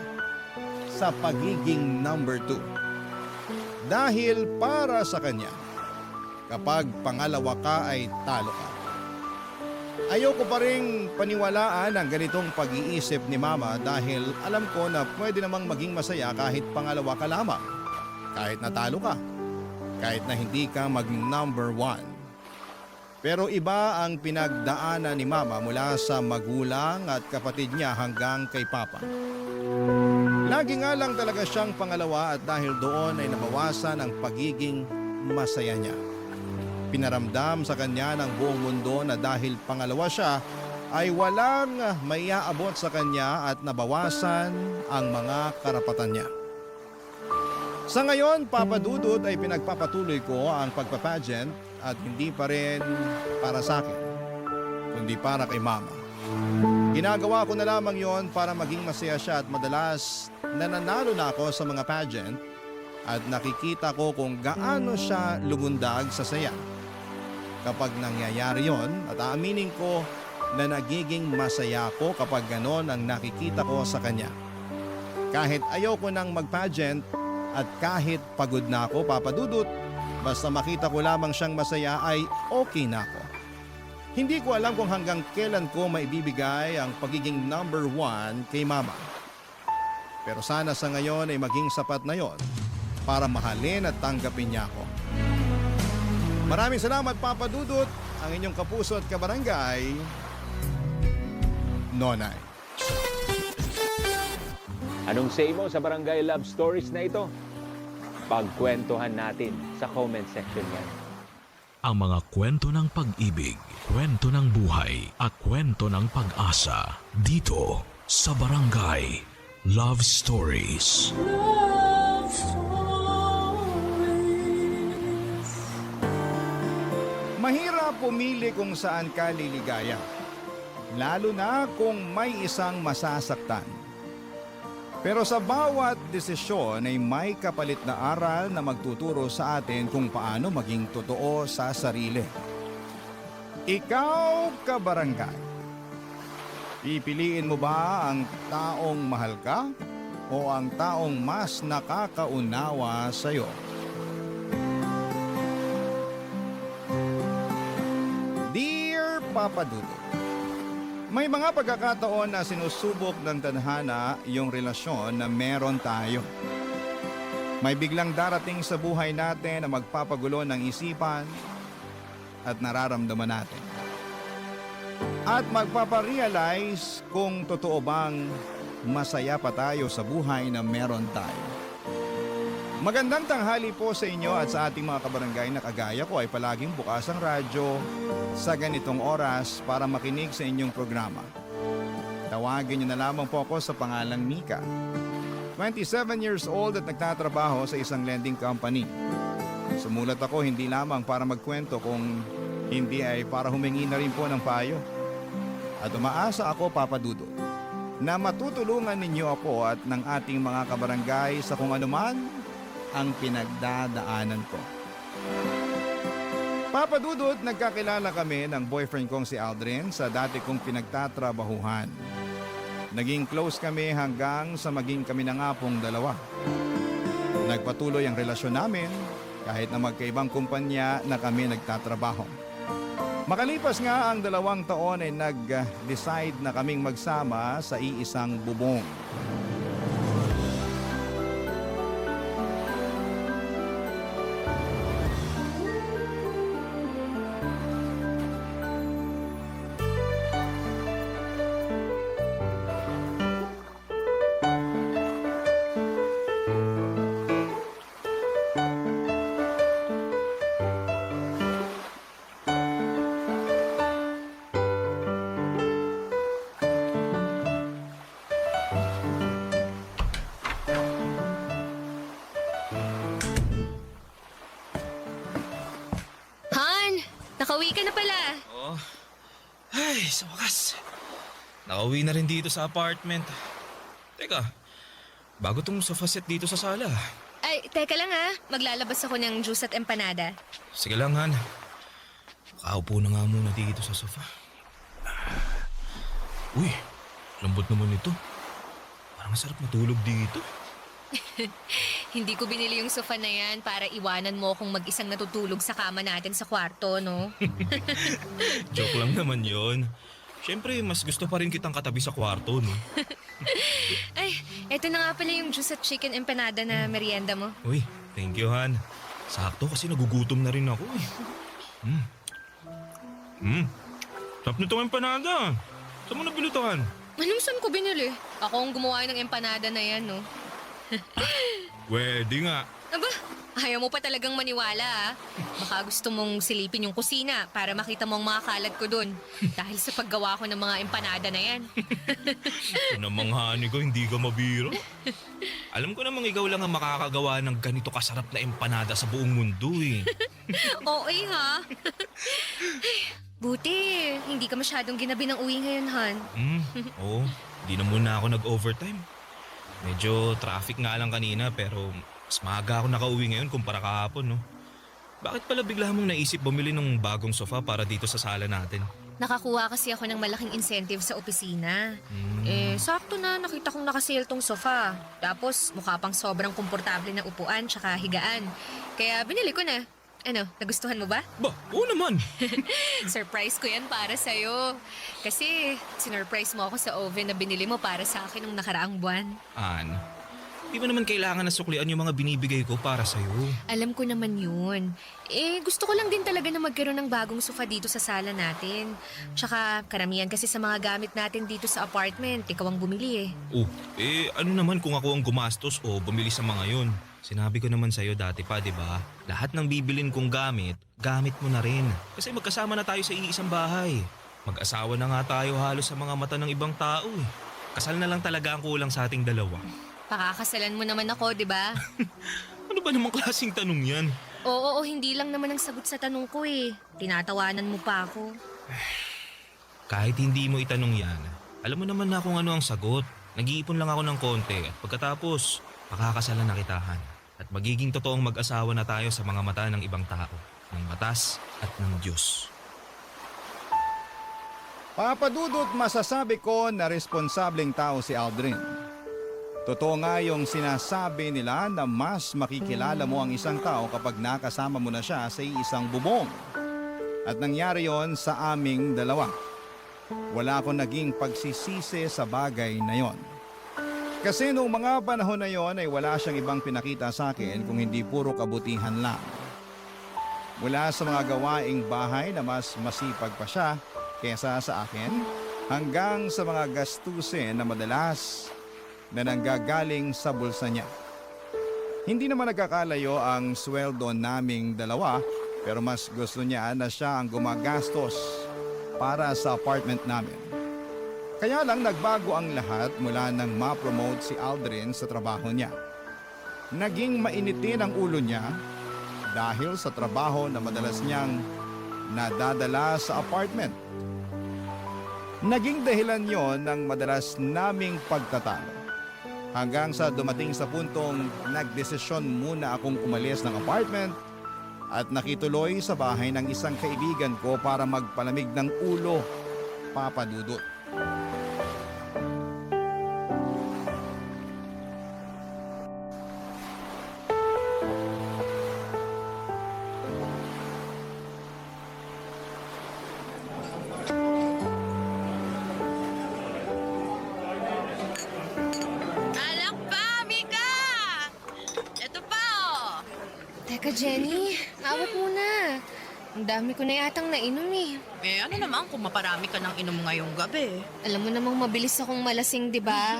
sa pagiging number 2. Dahil para sa kanya, kapag pangalawa ka ay talo ka. Ayoko pa rin paniwalaan ang ganitong pag-iisip ni Mama dahil alam ko na pwede namang maging masaya kahit pangalawa ka lamang, kahit natalo ka. Kahit na hindi ka maging number 1. Pero iba ang pinagdaanan ni Mama mula sa magulang at kapatid niya hanggang kay Papa. Lagi nga lang talaga siyang pangalawa at dahil doon ay nabawasan ang pagiging masaya niya. Pinaramdam sa kanya ng buong mundo na dahil pangalawa siya ay walang maiaabot sa kanya at nabawasan ang mga karapatan niya. Sa ngayon, Papa Dudut ay pinagpapatuloy ko ang pagpapageant at hindi pa rin para sa akin, kundi para kay Mama. Ginagawa ko na lamang yon para maging masaya siya at madalas nananalo na ako sa mga pageant at nakikita ko kung gaano siya lumundag sa saya. Kapag nangyayari yon at aaminin ko na nagiging masaya ko kapag ganon ang nakikita ko sa kanya. Kahit ayoko nang mag-pageant, at kahit pagod na ako, Papa Dudut, basta makita ko lamang siyang masaya ay okay na ako. Hindi ko alam kung hanggang kailan ko maibibigay ang pagiging number 1 kay Mama. Pero sana sa ngayon ay maging sapat na yon para mahalin at tanggapin niya ako. Maraming salamat, Papa Dudut, ang inyong kapuso at kabarangay, Nonay.
Anong say mo sa Barangay Love Stories na ito? Pagkwentuhan natin sa comment section yan.
Ang mga kwento ng pag-ibig, kwento ng buhay, at kwento ng pag-asa dito sa Barangay Love Stories.
Mahirap pumili kung saan ka liligaya, lalo na kung may isang masasaktan. Pero sa bawat desisyon ay may kapalit na aral na magtuturo sa atin kung paano maging totoo sa sarili. Ikaw, kabarangay, pipiliin mo ba ang taong mahal ka o ang taong mas nakakaunawa sa'yo? Dear Papa Dudut, may mga pagkakataon na sinusubok ng tadhana yung relasyon na meron tayo. May biglang darating sa buhay natin na magpapagulo ng isipan at nararamdaman natin. At magpaparealize kung totoo bang masaya pa tayo sa buhay na meron tayo. Magandang tanghali po sa inyo at sa ating mga kabarangay na kagaya ko ay palaging bukas ang radyo sa ganitong oras para makinig sa inyong programa. Tawagin niyo na lamang po ako sa pangalang Mika. 27 years old at nagtatrabaho sa isang lending company. Sumulat ako hindi lamang para magkwento kung hindi ay para humingi na rin po ng payo. At umaasa ako, Papa Dudut, na matutulungan ninyo ako at ng ating mga kabarangay sa kung anuman ang pinagdadaanan ko. Papa Dudut, nagkakilala kami ng boyfriend kong si Aldrin sa dati kong pinagtatrabahuhan. Naging close kami hanggang sa maging kami na nga pong dalawa. Nagpatuloy ang relasyon namin kahit na magkaibang kumpanya na kami nagtatrabaho. Makalipas nga ang 2 taon ay nag-decide na kaming magsama sa iisang bubong.
Han, nakauwi ka na pala.
Oh. Ay, sa wakas. Nakauwi na rin dito sa apartment. Teka, bago tong sofa set dito sa sala.
Ay, teka lang ha. Maglalabas ako ng juice at empanada.
Sige lang, Han. Makaupo na nga muna dito sa sofa. Uy, lambot naman ito. Parang masarap matulog dito.
Hindi ko binili yung sofa na yan para iwanan mo akong mag-isang natutulog sa kama natin sa kwarto, no?
Joke lang naman yon. Siyempre, mas gusto pa rin kitang katabi sa kwarto, no?
Ay, eto na nga pala yung juice at chicken empanada na merienda mo.
Uy, thank you, Han. Sakto kasi nagugutom na rin ako, eh. Sarap nitong empanada. Saan mo nabili to, Han?
Anong saan ko binili? Ako ang gumawa ng empanada na yan, no?
Pwede nga.
Aba, ayaw mo pa talagang maniwala, ha? Baka gusto mong silipin yung kusina para makita mo ang mga kalat ko dun. Dahil sa paggawa ko ng mga empanada na yan.
Ito namang hani ko, hindi ka mabiro. Alam ko namang ikaw lang ang makakagawa ng ganito kasarap na empanada sa buong mundo, eh.
Oo, ha? Buti, hindi ka masyadong ginabi ng uwi ngayon, Han.
Oo, di na muna ako nag-overtime. Medyo traffic nga lang kanina pero mas maaga ako nakauwi ngayon kumpara kahapon, no? Bakit pala bigla mong naisip bumili ng bagong sofa para dito sa sala natin?
Nakakuha kasi ako ng malaking incentive sa opisina. Sakto na nakita kong nakasale tong sofa. Tapos mukha pang sobrang komportable na upuan tsaka higaan. Kaya binili ko na. Ano, nagustuhan mo ba?
Ba, oo naman.
Surprise ko yan para sa'yo. Kasi sinurprise mo ako sa oven na binili mo para sa akin nung nakaraang buwan.
An, di ba naman kailangan na suklian yung mga binibigay ko para sa'yo?
Alam ko naman yun. Gusto ko lang din talaga na magkaroon ng bagong sofa dito sa sala natin. Tsaka karamihan kasi sa mga gamit natin dito sa apartment, ikaw ang bumili eh.
Oh, ano naman kung ako ang gumastos o bumili sa mga yun? Sinabi ko naman sa'yo dati pa, di ba? Lahat ng bibilin kong gamit, gamit mo na rin. Kasi magkasama na tayo sa iisang bahay. Mag-asawa na nga tayo halos sa mga mata ng ibang tao eh. Kasal na lang talaga ang kulang sa ating dalawa.
Pakakasalan mo naman ako, di ba?
Ano ba namang klaseng tanong yan?
Oo, hindi lang naman ang sagot sa tanong ko eh. Tinatawanan mo pa ako.
Kahit hindi mo itanong yan, alam mo naman na kung ano ang sagot. Nag-iipon lang ako ng konti at pagkatapos, pakakasalan na kitahan. At magiging totoong mag-asawa na tayo sa mga mata ng ibang tao, ng batas at ng Diyos.
Papadudot masasabi ko na responsableng tao si Aldrin. Totoo nga yung sinasabi nila na mas makikilala mo ang isang tao kapag nakasama mo na siya sa isang bubong. At nangyari yon sa aming dalawa. Wala akong naging pagsisisi sa bagay na yon. Kasi noong mga panahon na yon ay wala siyang ibang pinakita sa akin kung hindi puro kabutihan lang. Mula sa mga gawaing bahay na mas masipag pa siya kesa sa akin, hanggang sa mga gastusin na madalas na nanggagaling sa bulsa niya. Hindi naman nagkakalayo ang sweldo naming dalawa, pero mas gusto niya na siya ang gumagastos para sa apartment namin. Kaya lang nagbago ang lahat mula nang ma-promote si Aldrin sa trabaho niya. Naging mainitin ang ulo niya dahil sa trabaho na madalas niyang nadadala sa apartment. Naging dahilan yon ng madalas naming pagtatalo. Hanggang sa dumating sa puntong nagdesisyon muna akong umalis ng apartment at nakituloy sa bahay ng isang kaibigan ko para magpalamig ng ulo, Papa Dudut.
Alak pa, Mika! Ito pa, oh!
Teka, Jenny. Awat muna. Ang dami ko na yatang nainom eh.
Eh, ano naman kung maparami ka ng inom ngayong gabi?
Alam mo namang mabilis akong malasing, di ba?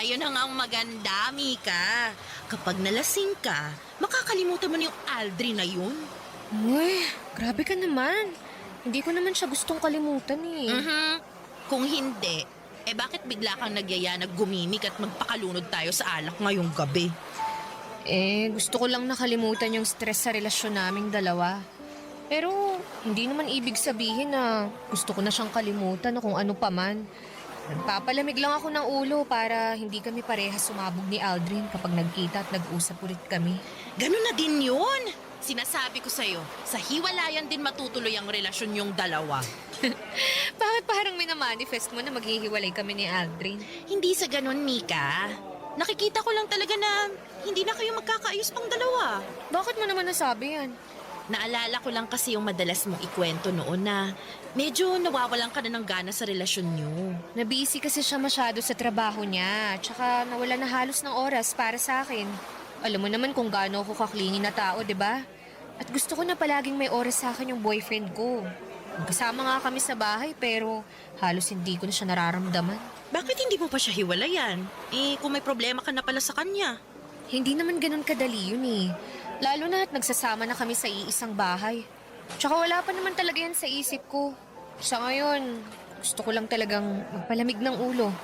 Ayun na nga ang maganda, Mika. Kapag nalasing ka, makakalimutan mo na yung Aldrin na yun.
Uy, grabe ka naman. Hindi ko naman siya gustong kalimutan eh.
Kung hindi, eh bakit bigla kang nagyaya na gumimik at magpakalunod tayo sa alak ngayong gabi?
Eh, gusto ko lang nakalimutan yung stress sa relasyon naming dalawa. Pero, hindi naman ibig sabihin na gusto ko na siyang kalimutan o kung ano pa man. Nagpapalamig lang ako ng ulo para hindi kami parehas sumabog ni Aldrin kapag nagkita at nag-usap ulit kami.
Ganun na din yun. Sinasabi ko sa'yo, sa hiwalayan din matutuloy ang relasyon yung dalawa.
Bakit parang minamanifest mo na maghihiwalay kami ni Aldrin?
Hindi sa ganun, Mika. Nakikita ko lang talaga na hindi na kayo magkakaayos pang dalawa.
Bakit mo naman nasabi yan?
Naalala ko lang kasi yung madalas mong ikwento noon na medyo nawawalan ka na ng gana sa relasyon niyo.
Nabisi kasi siya masyado sa trabaho niya, tsaka nawala na halos ng oras para sa akin. Alam mo naman kung gaano ako kaklingi na tao, di ba? At gusto ko na palaging may oras sa akin yung boyfriend ko. Magkasama nga kami sa bahay pero halos hindi ko na siya nararamdaman.
Bakit hindi mo pa siya hiwalayan? Eh, kung may problema ka na pala sa kanya.
Hindi naman ganun kadali yun eh. Lalo na at nagsasama na kami sa iisang bahay. Tsaka wala pa naman talaga yan sa isip ko. Sa ngayon, gusto ko lang talagang magpalamig ng ulo.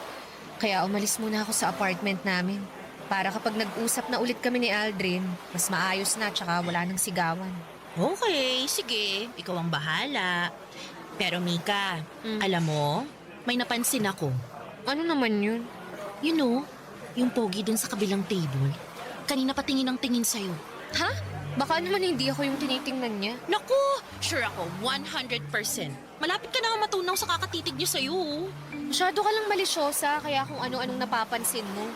Kaya umalis muna ako sa apartment namin. Para kapag nag-usap na ulit kami ni Aldrin, mas maayos na tsaka wala nang sigawan.
Okay, sige. Ikaw ang bahala. Pero Mika, alam mo, may napansin ako.
Ano naman yun?
You know, yung pogi dun sa kabilang table. Kanina pa tingin ang tingin sa'yo.
Ha? Baka naman hindi ako yung tinitingnan niya.
Naku, sure ako, 100%. Malapit ka na nga matunaw sa kakatitig niya sa'yo.
Masyado ka lang malisyosa kaya kung ano-anong napapansin mo.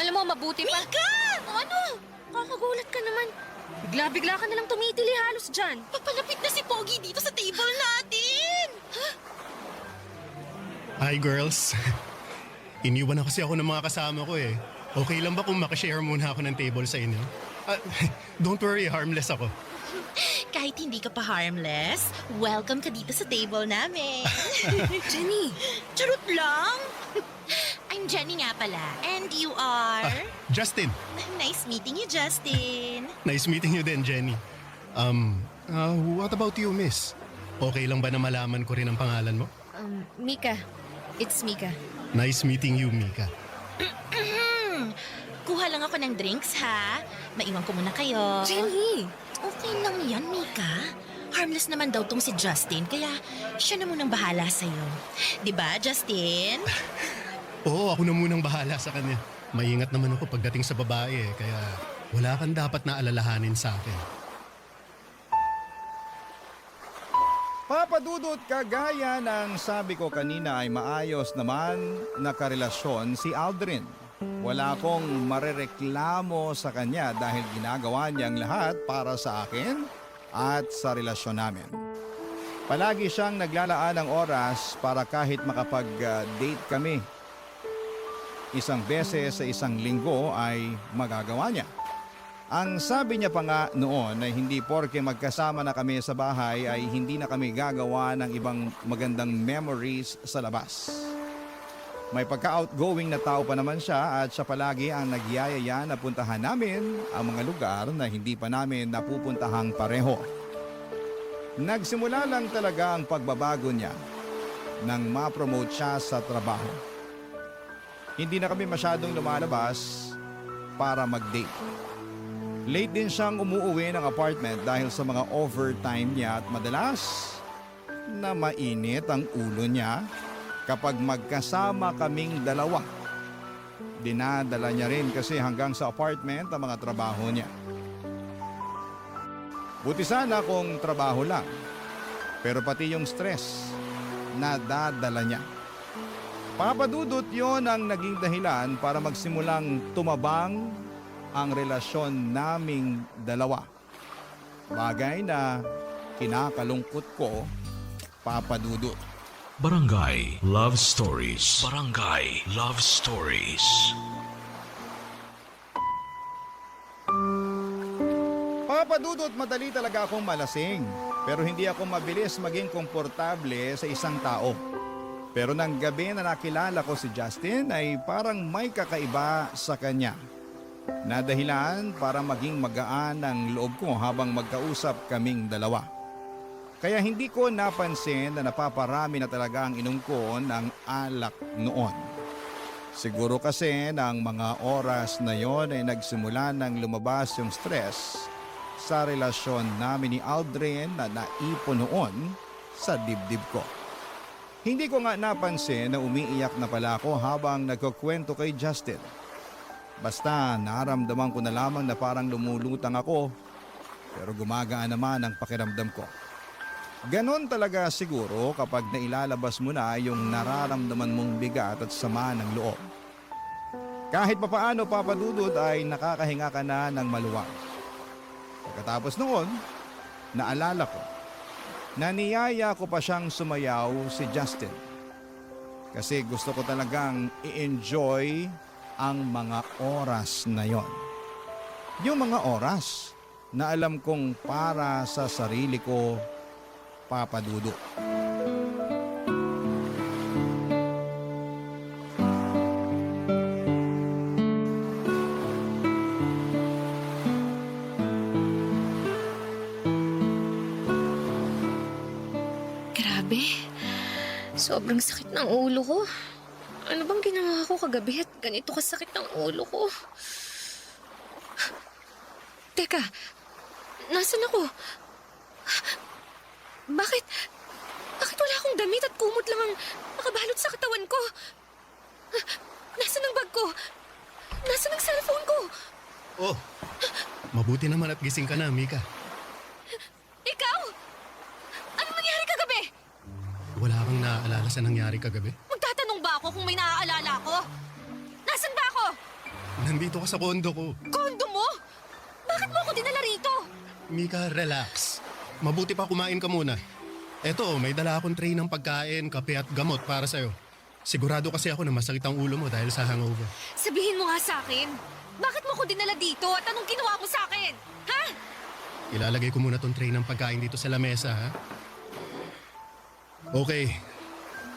Alam mo, mabuti pa...
Mika!
Ano? Kakagulat ka naman. Bigla-bigla ka nalang tumitili halos dyan.
Papalapit na si Pogi dito sa table natin!
Hi girls. Iniwan na kasi ako ng mga kasama ko eh. Okay lang ba kung makashare muna ako ng table sa inyo? Don't worry, harmless ako.
Kahit hindi ka pa harmless, welcome ka dito sa table namin.
Jenny!
Charot lang! I'm Jenny nga pala. And you are?
Justin.
Nice meeting you, Justin.
Nice meeting you din, Jenny. What about you, miss? Okay lang ba na malaman ko rin ang pangalan mo?
Mika. It's Mika.
Nice meeting you, Mika.
Kuha lang ako ng drinks, ha? Maiwan ko muna kayo.
Jenny!
Okay lang yan, Mika. Harmless naman daw tong si Justin, kaya siya na munang bahala sa'yo. Diba, Justin?
Oo, ako na munang bahala sa kanya. Maingat naman ako pagdating sa babae kaya wala kang dapat na alalahanin sa akin.
Papadudot, kagaya ng sabi ko kanina ay maayos naman na karelasyon si Aldrin. Wala akong marereklamo sa kanya dahil ginagawa niyang lahat para sa akin at sa relasyon namin. Palagi siyang naglalaan ng oras para kahit makapag-date kami. Isang beses sa isang linggo ay magagawa niya. Ang sabi niya pa nga noon ay hindi porke magkasama na kami sa bahay ay hindi na kami gagawa ng ibang magandang memories sa labas. May pagka-outgoing na tao pa naman siya at siya palagi ang nagyayaya na puntahan namin ang mga lugar na hindi pa namin napupuntahang pareho. Nagsimula lang talaga ang pagbabago niya nang ma-promote siya sa trabaho. Hindi na kami masyadong lumalabas para mag-date. Late din siyang umuuwi ng apartment dahil sa mga overtime niya at madalas na mainit ang ulo niya kapag magkasama kaming dalawa. Dinadala niya rin kasi hanggang sa apartment ang mga trabaho niya. Buti sana kung trabaho lang, pero pati yung stress, nadadala niya. Papadudot yon ang naging dahilan para magsimulang tumabang ang relasyon naming dalawa. Bagay na kinakalungkot ko, Papadudot.
Barangay Love Stories. Barangay Love Stories.
Papadudot, madali talaga akong malasing. Pero hindi ako mabilis maging komportable sa isang tao. Pero nang gabi na nakilala ko si Justin ay parang may kakaiba sa kanya. Na dahilan para maging magaan ang loob ko habang magkausap kaming dalawa. Kaya hindi ko napansin na napaparami na talaga ang inom ko ng alak noon. Siguro kasi ng mga oras na yon ay nagsimula nang lumabas yung stress sa relasyon namin ni Aldrin na naipon noon sa dibdib ko. Hindi ko nga napansin na umiiyak na pala ako habang nagkukwento kay Justin. Basta naramdaman ko na lamang na parang lumulutang ako pero gumagaan naman ang pakiramdam ko. Ganon talaga siguro kapag nailalabas mo na yung nararamdaman mong bigat at sama ng loob. Kahit papaano, Papadudod, ay nakakahinga ka na ng maluwag. Pagkatapos noon, naalala ko na niyaya ko pa siyang sumayaw si Justin. Kasi gusto ko talagang i-enjoy ang mga oras na yon. Yung mga oras na alam kong para sa sarili ko, Papadudot.
Grabe. Sobrang sakit ng ulo ko. Ano bang ginawa ko kagabi at ganito kasakit ng ulo ko? Teka, nasan ako? Bakit wala akong damit at kumot lang ang nakabalot sa katawan ko? Nasaan ang bag ko? Nasaan ang cellphone ko?
Oh, mabuti naman at gising ka na, Mika.
Ikaw? Anong nangyari kagabi?
Wala kang naaalala sa nangyari kagabi?
Magtatanong ba ako kung may naaalala ko? Nasaan ba ako?
Nandito ka sa kondo ko.
Kondo mo? Bakit mo ako dinala rito?
Mika, relax. Mabuti pa kumain ka muna. Eto, may dala akong tray ng pagkain, kape at gamot para sa'yo. Sigurado kasi ako na masakit ang ulo mo dahil sa hangover.
Sabihin mo nga sa akin, bakit mo ako dinala dito at anong ginawa mo sa akin? Ha?
Ilalagay ko muna tong tray ng pagkain dito sa lamesa, ha? Okay.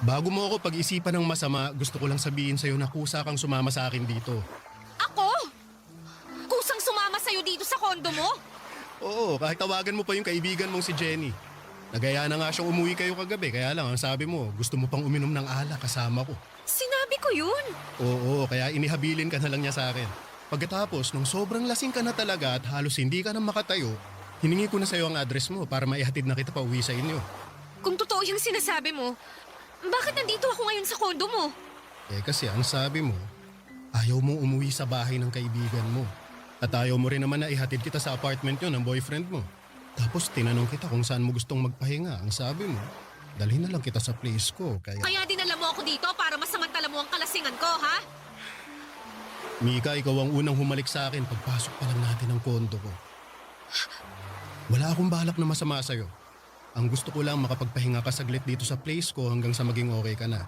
Bago mo ako pag-isipan ng masama, gusto ko lang sabihin sa'yo na kusa kang sumama sa akin dito.
Ako? Kusang sumama sa'yo dito sa kondo mo?
Oo, kahit tawagan mo pa yung kaibigan mong si Jenny. Nagaya na nga siyang umuwi kayo kagabi, kaya lang ang sabi mo, gusto mo pang uminom ng alak kasama ko.
Sinabi ko yun.
Oo, kaya inihabilin ka na lang niya sa akin. Pagkatapos, nung sobrang lasing ka na talaga at halos hindi ka na makatayo, Hiningi ko na sa'yo ang address mo para maihatid na kita pa uwi sa inyo.
Kung totoo yung sinasabi mo, bakit nandito ako ngayon sa kondo mo?
Eh kasi ang sabi mo, ayaw mong umuwi sa bahay ng kaibigan mo. At ayaw mo rin naman na ihatid kita sa apartment nyo ng boyfriend mo. Tapos tinanong kita kung saan mo gustong magpahinga. Ang sabi mo, dalhin na lang kita sa place ko.
Kaya dinala mo ako dito para masamantala mo ang kalasingan ko, ha?
Mika, ikaw ang unang humalik sa akin pagpasok pa lang natin ng kondo ko. Wala akong balak na masama sa'yo. Ang gusto ko lang makapagpahinga ka saglit dito sa place ko hanggang sa maging okay ka na.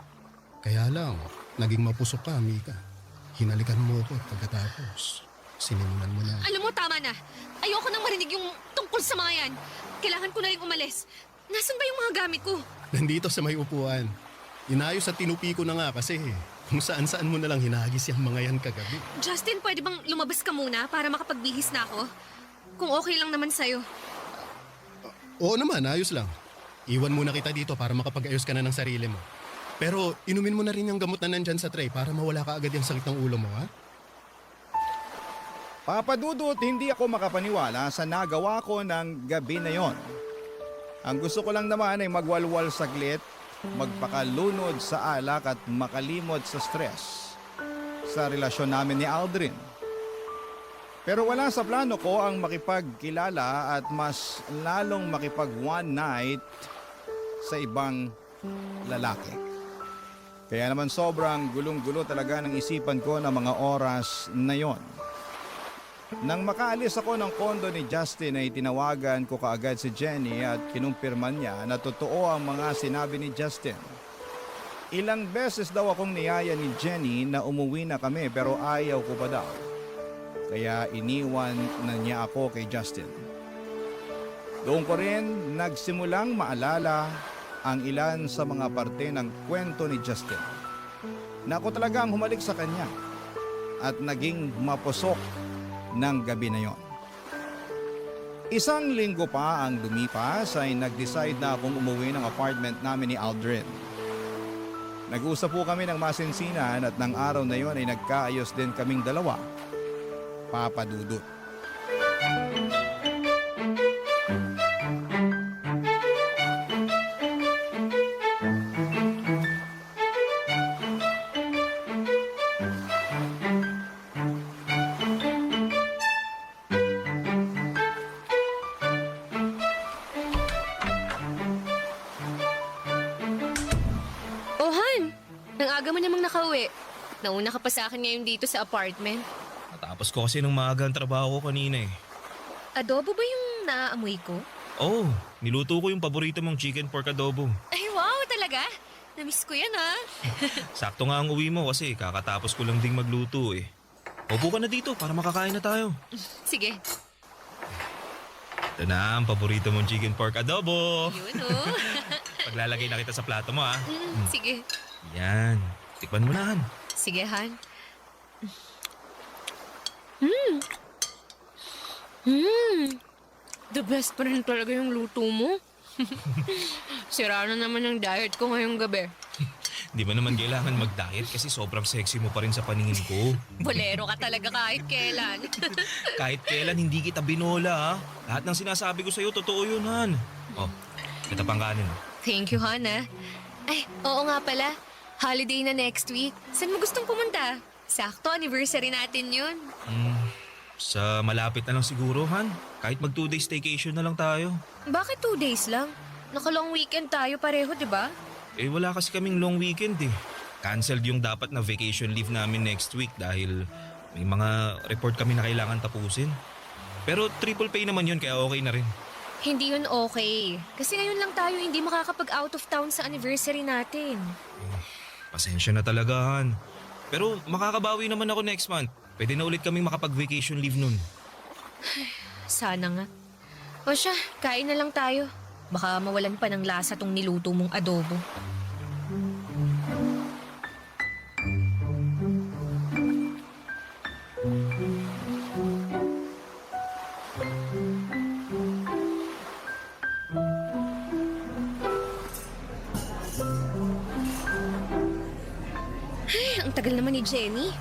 Kaya lang, naging mapusok ka, Mika. Hinalikan mo ako at pagkatapos, sinimulan mo na.
Alam mo, tama na. Ayoko nang marinig yung tungkol sa mga yan. Kailangan ko na rin umalis. Nasaan ba yung mga gamit ko?
Nandito sa may upuan. Inayos at tinupi ko na nga kasi kung saan-saan mo na lang hinagis yung mga yan kagabi.
Justin, pwede bang lumabas ka muna para makapagbihis na ako? Kung okay lang naman sa'yo.
Oo naman, ayos lang. Iwan muna kita dito para makapag-ayos ka na ng sarili mo. Pero inumin mo na rin yung gamot na nandyan sa tray para mawala ka agad yung sakit ng ulo mo, ha?
Papa Dudut, hindi ako makapaniwala sa nagawa ko ng gabi na yon. Ang gusto ko lang naman ay magwalwal saglit, magpakalunod sa alak at makalimot sa stress sa relasyon namin ni Aldrin. Pero wala sa plano ko ang makipagkilala at mas lalong makipag one night sa ibang lalaki. Kaya naman sobrang gulong-gulo talaga ng isipan ko na mga oras na yon. Nang makaalis ako ng kondo ni Justin ay tinawagan ko kaagad si Jenny at kinumpirman niya na totoo ang mga sinabi ni Justin. Ilang beses daw akong niyaya ni Jenny na umuwi na kami pero ayaw ko pa daw. Kaya iniwan na niya ako kay Justin. Doon ko rin nagsimulang maalala ang ilan sa mga parte ng kwento ni Justin. Na ako talaga ang humalik sa kanya at naging mapusok ng gabi na yon. Isang linggo pa ang lumipas ay nag-decide na akong umuwi ng apartment namin ni Aldrin. Nag-usap po kami ng masinsinan at ng araw na yon ay nagkaayos din kaming dalawa. Papa Dudut.
Oh, Han! Nang aga mo namang nakauwi. Nauna ka pa sa akin ngayon dito sa apartment.
Natapos ko kasi ng maaga ang trabaho ko kanina eh.
Adobo ba yung naaamoy ko?
Oh, niluto ko yung paborito mong chicken pork adobo.
Ay, wow! Talaga? Namiss ko yan, ha?
Sakto nga ang uwi mo kasi kakatapos ko lang ding magluto eh. Upo ka na dito para makakain na tayo.
Sige.
Ito na ang paborito mong chicken pork adobo.
Yun, oh.
Paglalagay na kita sa plato mo ah.
Sige.
Yan. Tikman mo na, Han.
Sige, Han. The best pa rin talaga yung luto mo. Sira na naman ang diet ko ngayong gabi.
Di ba naman kailangan mag-diet kasi sobrang sexy mo pa rin sa paningin ko.
Bolero ka talaga kahit kailan.
Kahit kailan hindi kita binola ha. Lahat ng sinasabi ko sa'yo, totoo yun, Han. Oh, ito pang kanin.
Thank you, Han, ha? Ay, oo nga pala. Holiday na next week. Saan mo gustong pumunta? Sakto, anniversary natin yun.
Sa malapit na lang siguro, Han. Kahit mag 2 days staycation na lang tayo.
Bakit 2 days lang? Naka-long weekend tayo pareho, di ba?
Eh wala kasi kaming long weekend eh. Cancelled yung dapat na vacation leave namin next week dahil may mga report kami na kailangan tapusin. Pero triple pay naman yun kaya okay na rin.
Hindi yun okay. Kasi ngayon lang tayo hindi makakapag-out of town sa anniversary natin.
Pasensya na talaga, Han. Pero makakabawi naman ako next month. Pwede na ulit kaming makapag-vacation leave nun.
Sana nga. O siya, kain na lang tayo. Baka mawalan pa ng lasa tong niluto mong adobo. Ay, ang tagal naman ni Jenny.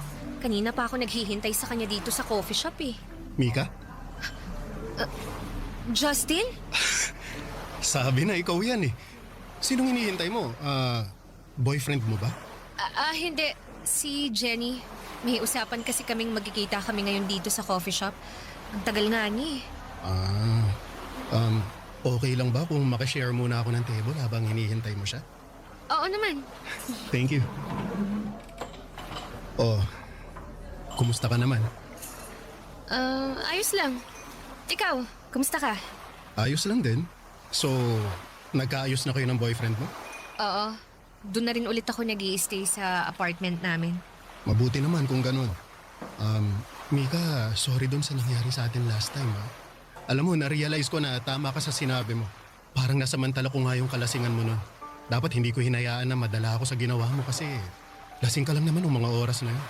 Kanina pa ako naghihintay sa kanya dito sa coffee shop eh.
Mika?
Justin?
Sabi na ikaw yan eh. Sinong hinihintay mo? Boyfriend mo ba?
Hindi. Si Jenny. May usapan kasi kaming magkikita kami ngayon dito sa coffee shop. Ang tagal nga niya
Okay lang ba kung makishare muna ako ng table habang hinihintay mo siya?
Oo naman.
Thank you. Oh, kumusta ka naman?
Ayos lang. Ikaw, kumusta ka?
Ayos lang din. So, nagkaayos na kayo ng boyfriend mo?
Oo. Doon na rin ulit ako nag-i-stay sa apartment namin.
Mabuti naman kung ganun. Mika, sorry dun sa nangyari sa atin last time ha. Alam mo, na-realize ko na tama ka sa sinabi mo. Parang nasamantala ko nga yung kalasingan mo nun. Dapat hindi ko hinayaan na madala ako sa ginawa mo kasi lasing ka lang naman ng mga oras na yun.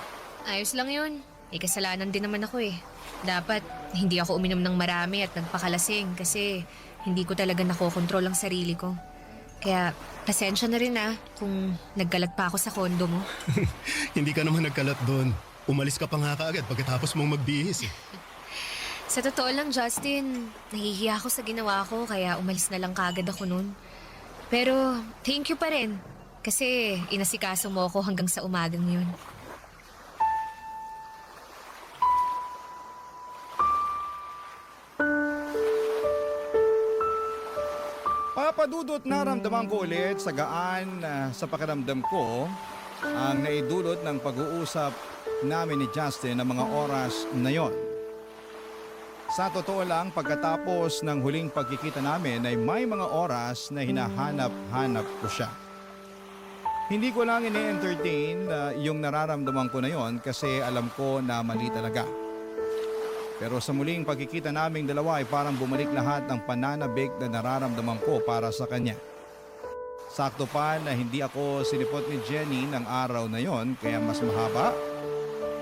Ayos lang yun. May kasalanan din naman ako eh. Dapat hindi ako uminom ng marami at nagpakalasing kasi hindi ko talaga nakokontrol ang sarili ko. Kaya pasensya na rin kung nagkalat pa ako sa kondo mo.
Hindi ka naman nagkalat doon. Umalis ka pa nga kaagad pagkatapos mong magbihis eh.
Sa totoo lang, Justin, nahihiya ako sa ginawa ko kaya umalis na lang kaagad ako nun. Pero thank you pa rin kasi inasikaso mo ako hanggang sa umagang yun.
Papadudot naramdaman ko ulit sa gaan sa pakiramdam ko ang naidulot ng pag-uusap namin ni Justin ng mga oras na yon. Sa totoo lang, pagkatapos ng huling pagkikita namin ay may mga oras na hinahanap-hanap ko siya. Hindi ko lang ini-entertain yung nararamdaman ko na yon kasi alam ko na mali talaga. Pero sa muling pagkikita naming dalawa ay parang bumalik lahat ng pananabik na nararamdaman ko para sa kanya. Sakto pa na hindi ako sinipot ni Jenny ng araw na yon kaya mas mahaba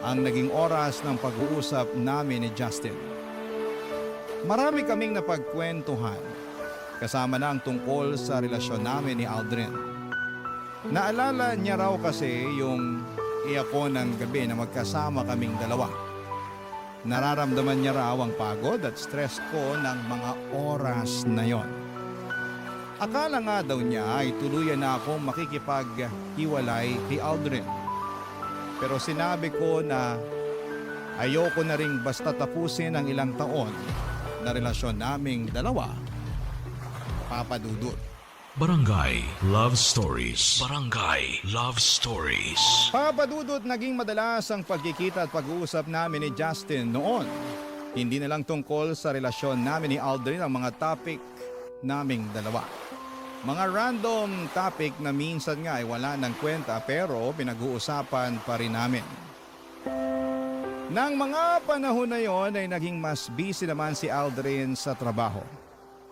ang naging oras ng pag-uusap namin ni Justin. Marami kaming napagkwentuhan kasama na ang tungkol sa relasyon namin ni Aldrin. Naalala niya raw kasi yung iyako ng gabi na magkasama kaming dalawa. Nararamdaman niya raw ang pagod at stress ko ng mga oras na yon. Akala nga daw niya ay tuluyan na akong makikipaghiwalay kay Aldrin. Pero sinabi ko na ayoko na ring basta tapusin ang ilang taon na relasyon naming dalawa, Papa Dudut.
Barangay Love Stories. Barangay Love Stories.
Papa Dudut, naging madalas ang pagkikita at pag-uusap namin ni Justin noon. Hindi na lang tungkol sa relasyon namin ni Aldrin ang mga topic naming dalawa. Mga random topic na minsan nga ay wala ng kwenta pero pinag-uusapan pa rin namin. Nang mga panahon na yon ay naging mas busy naman si Aldrin sa trabaho.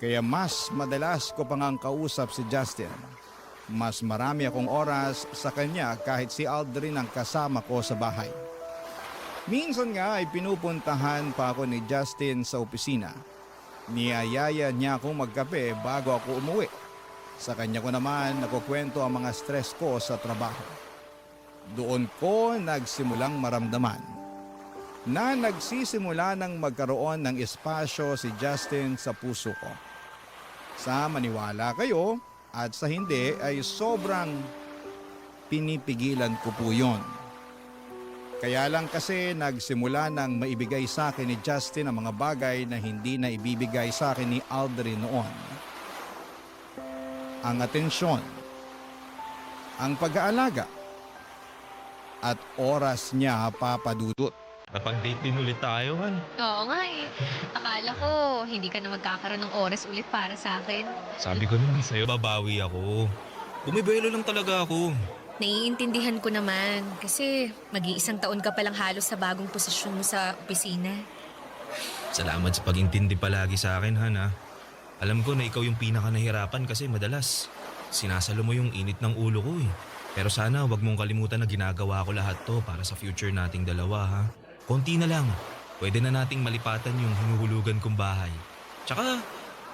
Kaya mas madalas ko pang ang kausap si Justin. Mas marami akong oras sa kanya kahit si Aldrin ang kasama ko sa bahay. Minsan nga ay pinupuntahan pa ako ni Justin sa opisina. Niyayaya niya akong magkape bago ako umuwi. Sa kanya ko naman nakukwento ang mga stress ko sa trabaho. Doon ko nagsimulang maramdaman na nagsisimula ng magkaroon ng espasyo si Justin sa puso ko. Sa maniwala kayo at sa hindi ay sobrang pinipigilan ko po yun. Kaya lang kasi nagsimula ng maibigay sa akin ni Justin ang mga bagay na hindi na ibibigay sa akin ni Aldrin noon. Ang atensyon, ang pag-aalaga, at oras niya, Papa Dudut.
Napag-date din ulit tayo, Han.
Oo nga eh. Akala ko hindi ka na magkakaroon ng oras ulit para sa akin.
Sabi ko naman sa'yo, babawi ako. Bumibelo lang talaga ako.
Naiintindihan ko naman kasi mag-iisang taon ka palang halos sa bagong posisyon mo sa opisina.
Salamat sa pag-intindi palagi sa akin, Han, ha. Alam ko na ikaw yung pinaka nahirapan kasi madalas sinasalo mo yung init ng ulo ko eh. Pero sana wag mong kalimutan na ginagawa ko lahat to para sa future nating dalawa, ha. Konti na lang. Pwede na nating malipatan yung hinuhulugan kong bahay. Tsaka,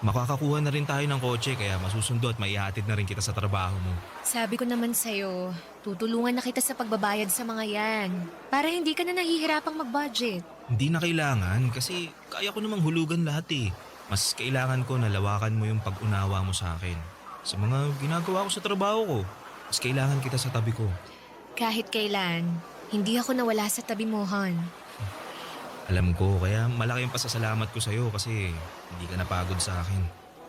makakakuha na rin tayo ng kotse kaya masusundo at maihatid na rin kita sa trabaho mo.
Sabi ko naman sa'yo, tutulungan na kita sa pagbabayad sa mga yan. Para hindi ka na nahihirapang mag-budget.
Hindi na kailangan kasi kaya ko namang hulugan lahat eh. Mas kailangan ko na lawakan mo yung pag-unawa mo sa akin. Sa mga ginagawa ko sa trabaho ko, mas kailangan kita sa tabi ko.
Kahit kailan, hindi ako nawala sa tabi mo, Han.
Alam ko, kaya malaki yung pasasalamat ko sa'yo kasi hindi ka napagod sa akin.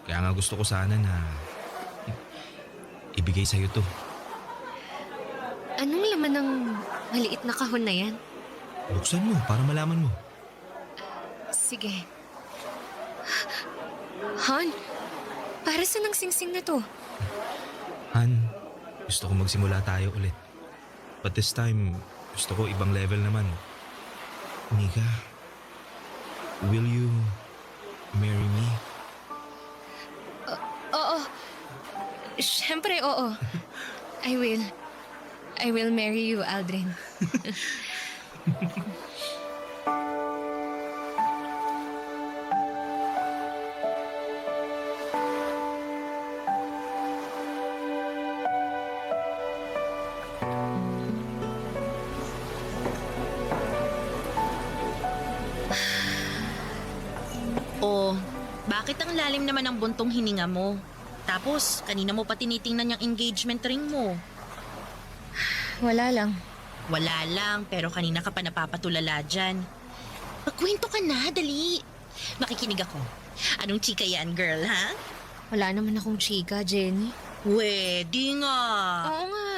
Kaya nga gusto ko sana na ibigay sa'yo to.
Anong laman ng maliit na kahon na yan?
Buksan mo para malaman mo.
Sige. Han, para sa nang singsing na to?
Han, gusto ko magsimula tayo ulit. But this time, gusto ko ibang level naman. Mika, will you marry me?
Oo. Siyempre, oo. I will. I will marry you, Aldrin.
O, bakit ang lalim naman ng buntong hininga mo? Tapos, kanina mo pa tinitingnan yung engagement ring mo.
Wala lang.
Wala lang, pero kanina ka pa napapatulala dyan. Magkwento ka na, dali. Makikinig ako. Anong chika yan, girl, ha?
Wala naman akong chika, Jenny.
Pwede nga.
Oo nga.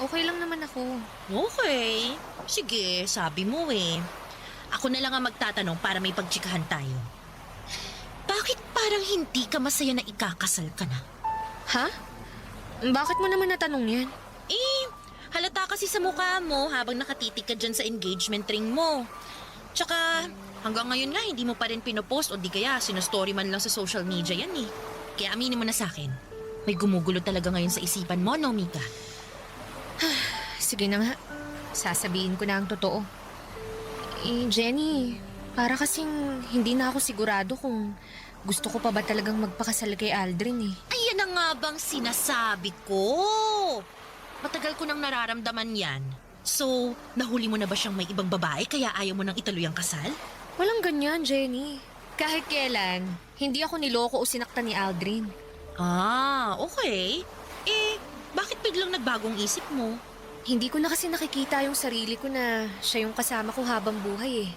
Okay lang naman ako.
Okay. Sige, sabi mo eh. Ako na lang ang magtatanong para may pagchikahan tayo. Bakit parang hindi ka masaya na ikakasal ka na?
Ha? Bakit mo naman natanong yan?
Eh, halata kasi sa mukha mo habang nakatitig ka dyan sa engagement ring mo. Tsaka, hanggang ngayon nga hindi mo pa rin pinopost o di kaya sinostory man lang sa social media yan eh. Kaya aminin mo na sa akin, may gumugulo talaga ngayon sa isipan mo, no, Mika?
Sige na nga. Sasabihin ko na ang totoo. Eh, Jenny, para kasing hindi na ako sigurado kung gusto ko pa ba talagang magpakasal kay Aldrin eh.
Ayan na nga bang sinasabi ko. Matagal ko nang nararamdaman yan. So, nahuli mo na ba siyang may ibang babae kaya ayaw mo nang ituloy ang kasal?
Walang ganyan, Jenny. Kahit kailan, hindi ako niloko o sinaktan ni Aldrin.
Ah, okay. Eh, bakit biglang nagbagong isip mo?
Hindi ko na kasi nakikita yung sarili ko na siya yung kasama ko habang buhay eh.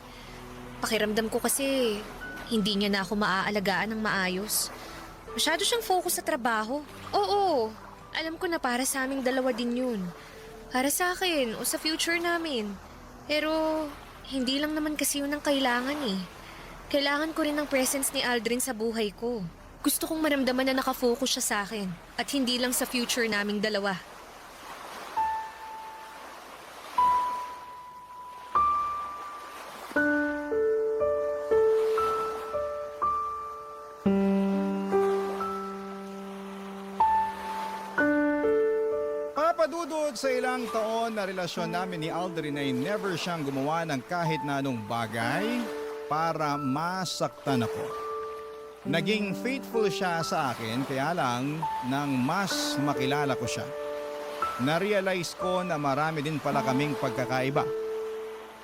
Pakiramdam ko kasi hindi niya na ako maaalagaan ng maayos. Masyado siyang focus sa trabaho. Oo, alam ko na para sa aming dalawa din yun. Para sa akin o sa future namin. Pero hindi lang naman kasi yun ang kailangan eh. Kailangan ko rin ng presence ni Aldrin sa buhay ko. Gusto kong maramdaman na nakafocus siya sa akin at hindi lang sa future naming dalawa.
Papadudod sa ilang taon na relasyon namin ni Aldrin ay never siyang gumawa ng kahit na anong bagay para masaktan ako. Naging faithful siya sa akin kaya lang nang mas makilala ko siya. Na-realize ko na marami din pala kaming pagkakaiba.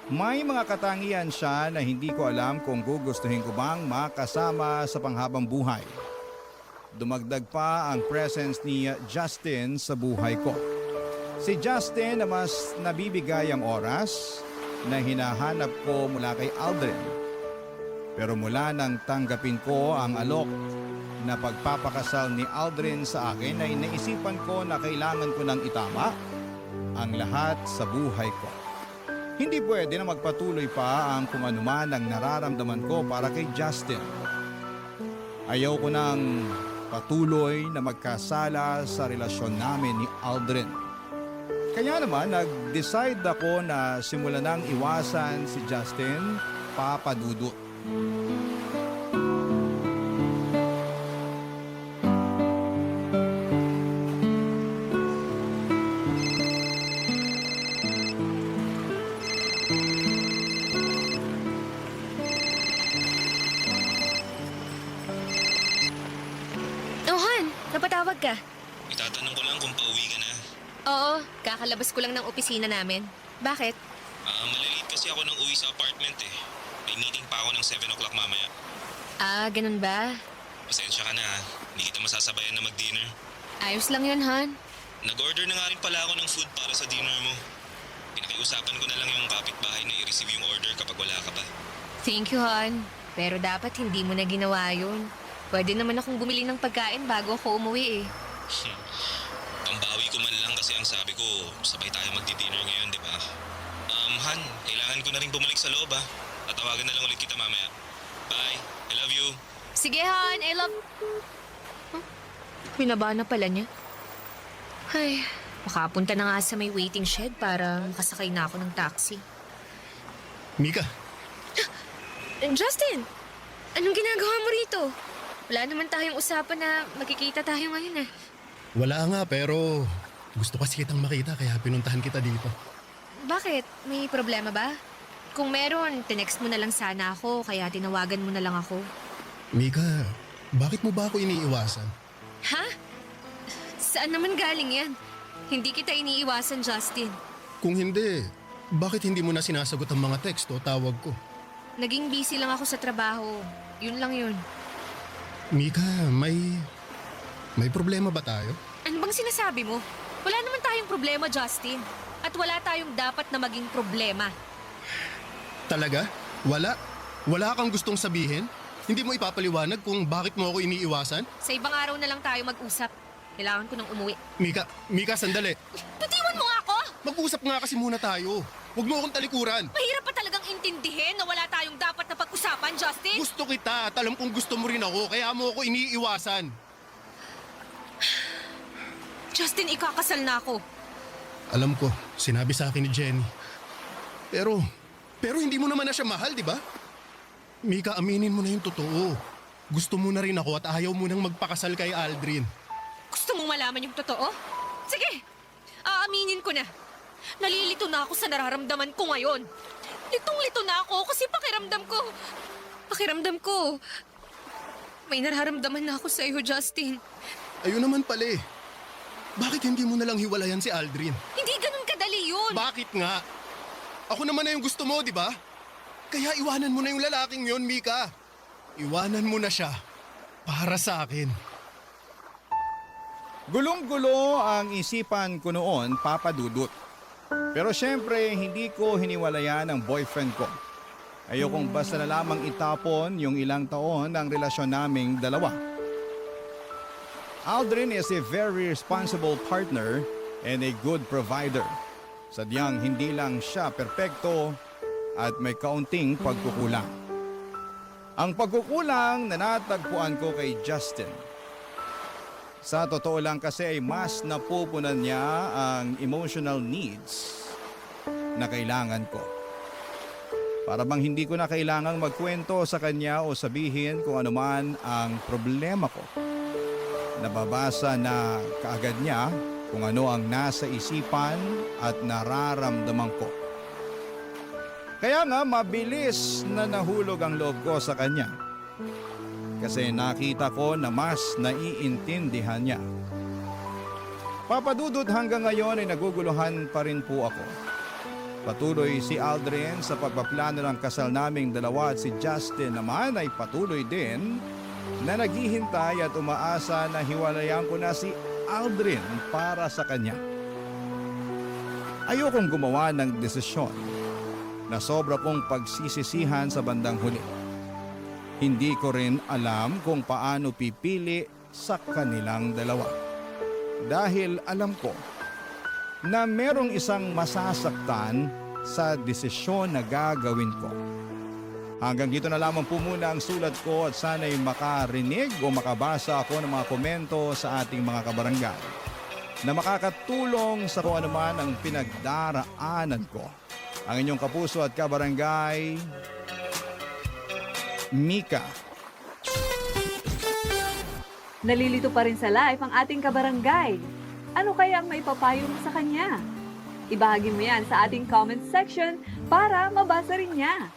May mga katangian siya na hindi ko alam kung gugustuhin ko bang makasama sa panghabang buhay. Dumagdag pa ang presence ni Justin sa buhay ko. Si Justin na mas nabibigay ang oras na hinahanap ko mula kay Aldrin. Pero mula nang tanggapin ko ang alok na pagpapakasal ni Aldrin sa akin ay naisipan ko na kailangan ko nang itama ang lahat sa buhay ko. Hindi pwede na magpatuloy pa ang kung anuman ang nararamdaman ko para kay Justin. Ayaw ko nang patuloy na magkasala sa relasyon namin ni Aldrin. Kaya naman nag-decide ako na simulan nang iwasan si Justin, papadudot.
Oh, Han, napatawag ka.
Itatanong ko lang kung pauwi ka na.
Oo, kakalabas ko lang ng opisina namin. Bakit?
Malilate kasi ako nang uwi sa apartment eh. May meeting pa ako ng 7 o'clock mamaya.
Ah, ganun ba?
Pasensya ka na ha. Hindi kita masasabayan na mag-dinner.
Ayos lang yun, Han.
Nag-order na nga rin pala ako ng food para sa dinner mo. Pinakiusapan ko na lang yung kapitbahay na i-receive yung order kapag wala ka pa.
Thank you, Han. Pero dapat hindi mo na ginawa yun. Pwede naman akong bumili ng pagkain bago ako umuwi eh.
Pambawi ko man lang kasi ang sabi ko, sabay tayo magdi-dinner ngayon, di ba? Han, kailangan ko na rin bumalik sa loob ha. Tatawagan na lang ulit kita mamaya. Bye. I love you.
Sige, Han. I love... Huh? Pinaba na pala niya. Ay, makapunta na nga sa may waiting shed para makasakay na ako ng taxi.
Mika,
Justin! Anong ginagawa mo rito? Wala naman tayong usapan na magkikita tayo ngayon eh.
wala nga pero gusto kasi kitang makita kaya pinuntahan kita dito.
Bakit? May problema ba? Kung meron, tinext mo na lang sana ako kaya tinawagan mo na lang ako.
Mika, bakit mo ba ako iniiwasan?
Ha? Saan naman galing yan? Hindi kita iniiwasan, Justin.
Kung hindi, bakit hindi mo na sinasagot ang mga text o tawag ko?
Naging busy lang ako sa trabaho. Yun lang yun.
Mika, may problema ba tayo?
Ano bang sinasabi mo? Wala naman tayong problema, Justin. At wala tayong dapat na maging problema.
Talaga? Wala? Wala kang gustong sabihin? Hindi mo ipapaliwanag kung bakit mo ako iniiwasan?
Sa ibang araw na lang tayo mag-usap. Kailangan ko nang umuwi.
Mika, sandali.
Bitiwan mo nga ako!
Mag-usap nga kasi muna tayo. Huwag mo akong talikuran.
Mahirap pa talagang intindihin na wala tayong dapat na pag-usapan, Justin.
Gusto kita at alam kong gusto mo rin ako kaya mo ako iniiwasan.
Justin, ikakasal na ako.
Alam ko, sinabi sa akin ni Jenny. Pero hindi mo naman na siya mahal, di ba? Mika, aminin mo na yung totoo. Gusto mo na rin ako at ayaw mo nang magpakasal kay Aldrin.
Gusto mong malaman yung totoo? Sige, aaminin ko na. Nalilito na ako sa nararamdaman ko ngayon. Litong-lito na ako kasi pakiramdam ko, may nararamdaman na ako sa iyo, Justin.
Ayun naman pala eh. Bakit hindi mo na lang hiwalayan si Aldrin?
Hindi ganun kadali yun.
Bakit nga? Ako naman na yung gusto mo, di ba? Kaya iwanan mo na yung lalaking yon, Mika. Iwanan mo na siya para sa akin.
Gulong-gulo ang isipan ko noon, Papa Dudut. Pero syempre, hindi ko hiniwalayan ang boyfriend ko. Ayokong basta na lamang itapon yung ilang taon ng relasyon naming dalawa. Aldrin is a very responsible partner and a good provider. Sadyang hindi lang siya perpekto at may kaunting pagkukulang. Ang pagkukulang na natagpuan ko kay Justin. Sa totoo lang kasi ay mas napupunan niya ang emotional needs na kailangan ko. Para bang hindi ko na kailangang magkwento sa kanya o sabihin kung ano man ang problema ko. Nababasa na kaagad niya kung ano ang nasa isipan at nararamdaman ko. Kaya nga mabilis na nahulog ang loob ko sa kanya. Kasi nakita ko na mas naiintindihan niya. Papadudod hanggang ngayon ay naguguluhan pa rin po ako. Patuloy si Aldrin sa pagpaplano ng kasal naming dalawa at si Justin naman ay patuloy din na naghihintay at umaasa na hiwalayan ko na si Aldrin para sa kanya. Ayokong gumawa ng desisyon na sobra kong pagsisisihan sa bandang huli. Hindi ko rin alam kung paano pipili sa kanilang dalawa. Dahil alam ko na merong isang masasaktan sa desisyon na gagawin ko. Hanggang dito na lamang po muna ang sulat ko at sana'y makarinig o makabasa ako ng mga komento sa ating mga kabarangay na makakatulong sa kung anuman ang pinagdaraanan ko. Ang inyong kapuso at kabarangay, Mika.
Nalilito pa rin sa live ang ating kabarangay. Ano kaya ang maipapayo mo sa kanya? Ibahagi mo yan sa ating comment section para mabasa rin niya.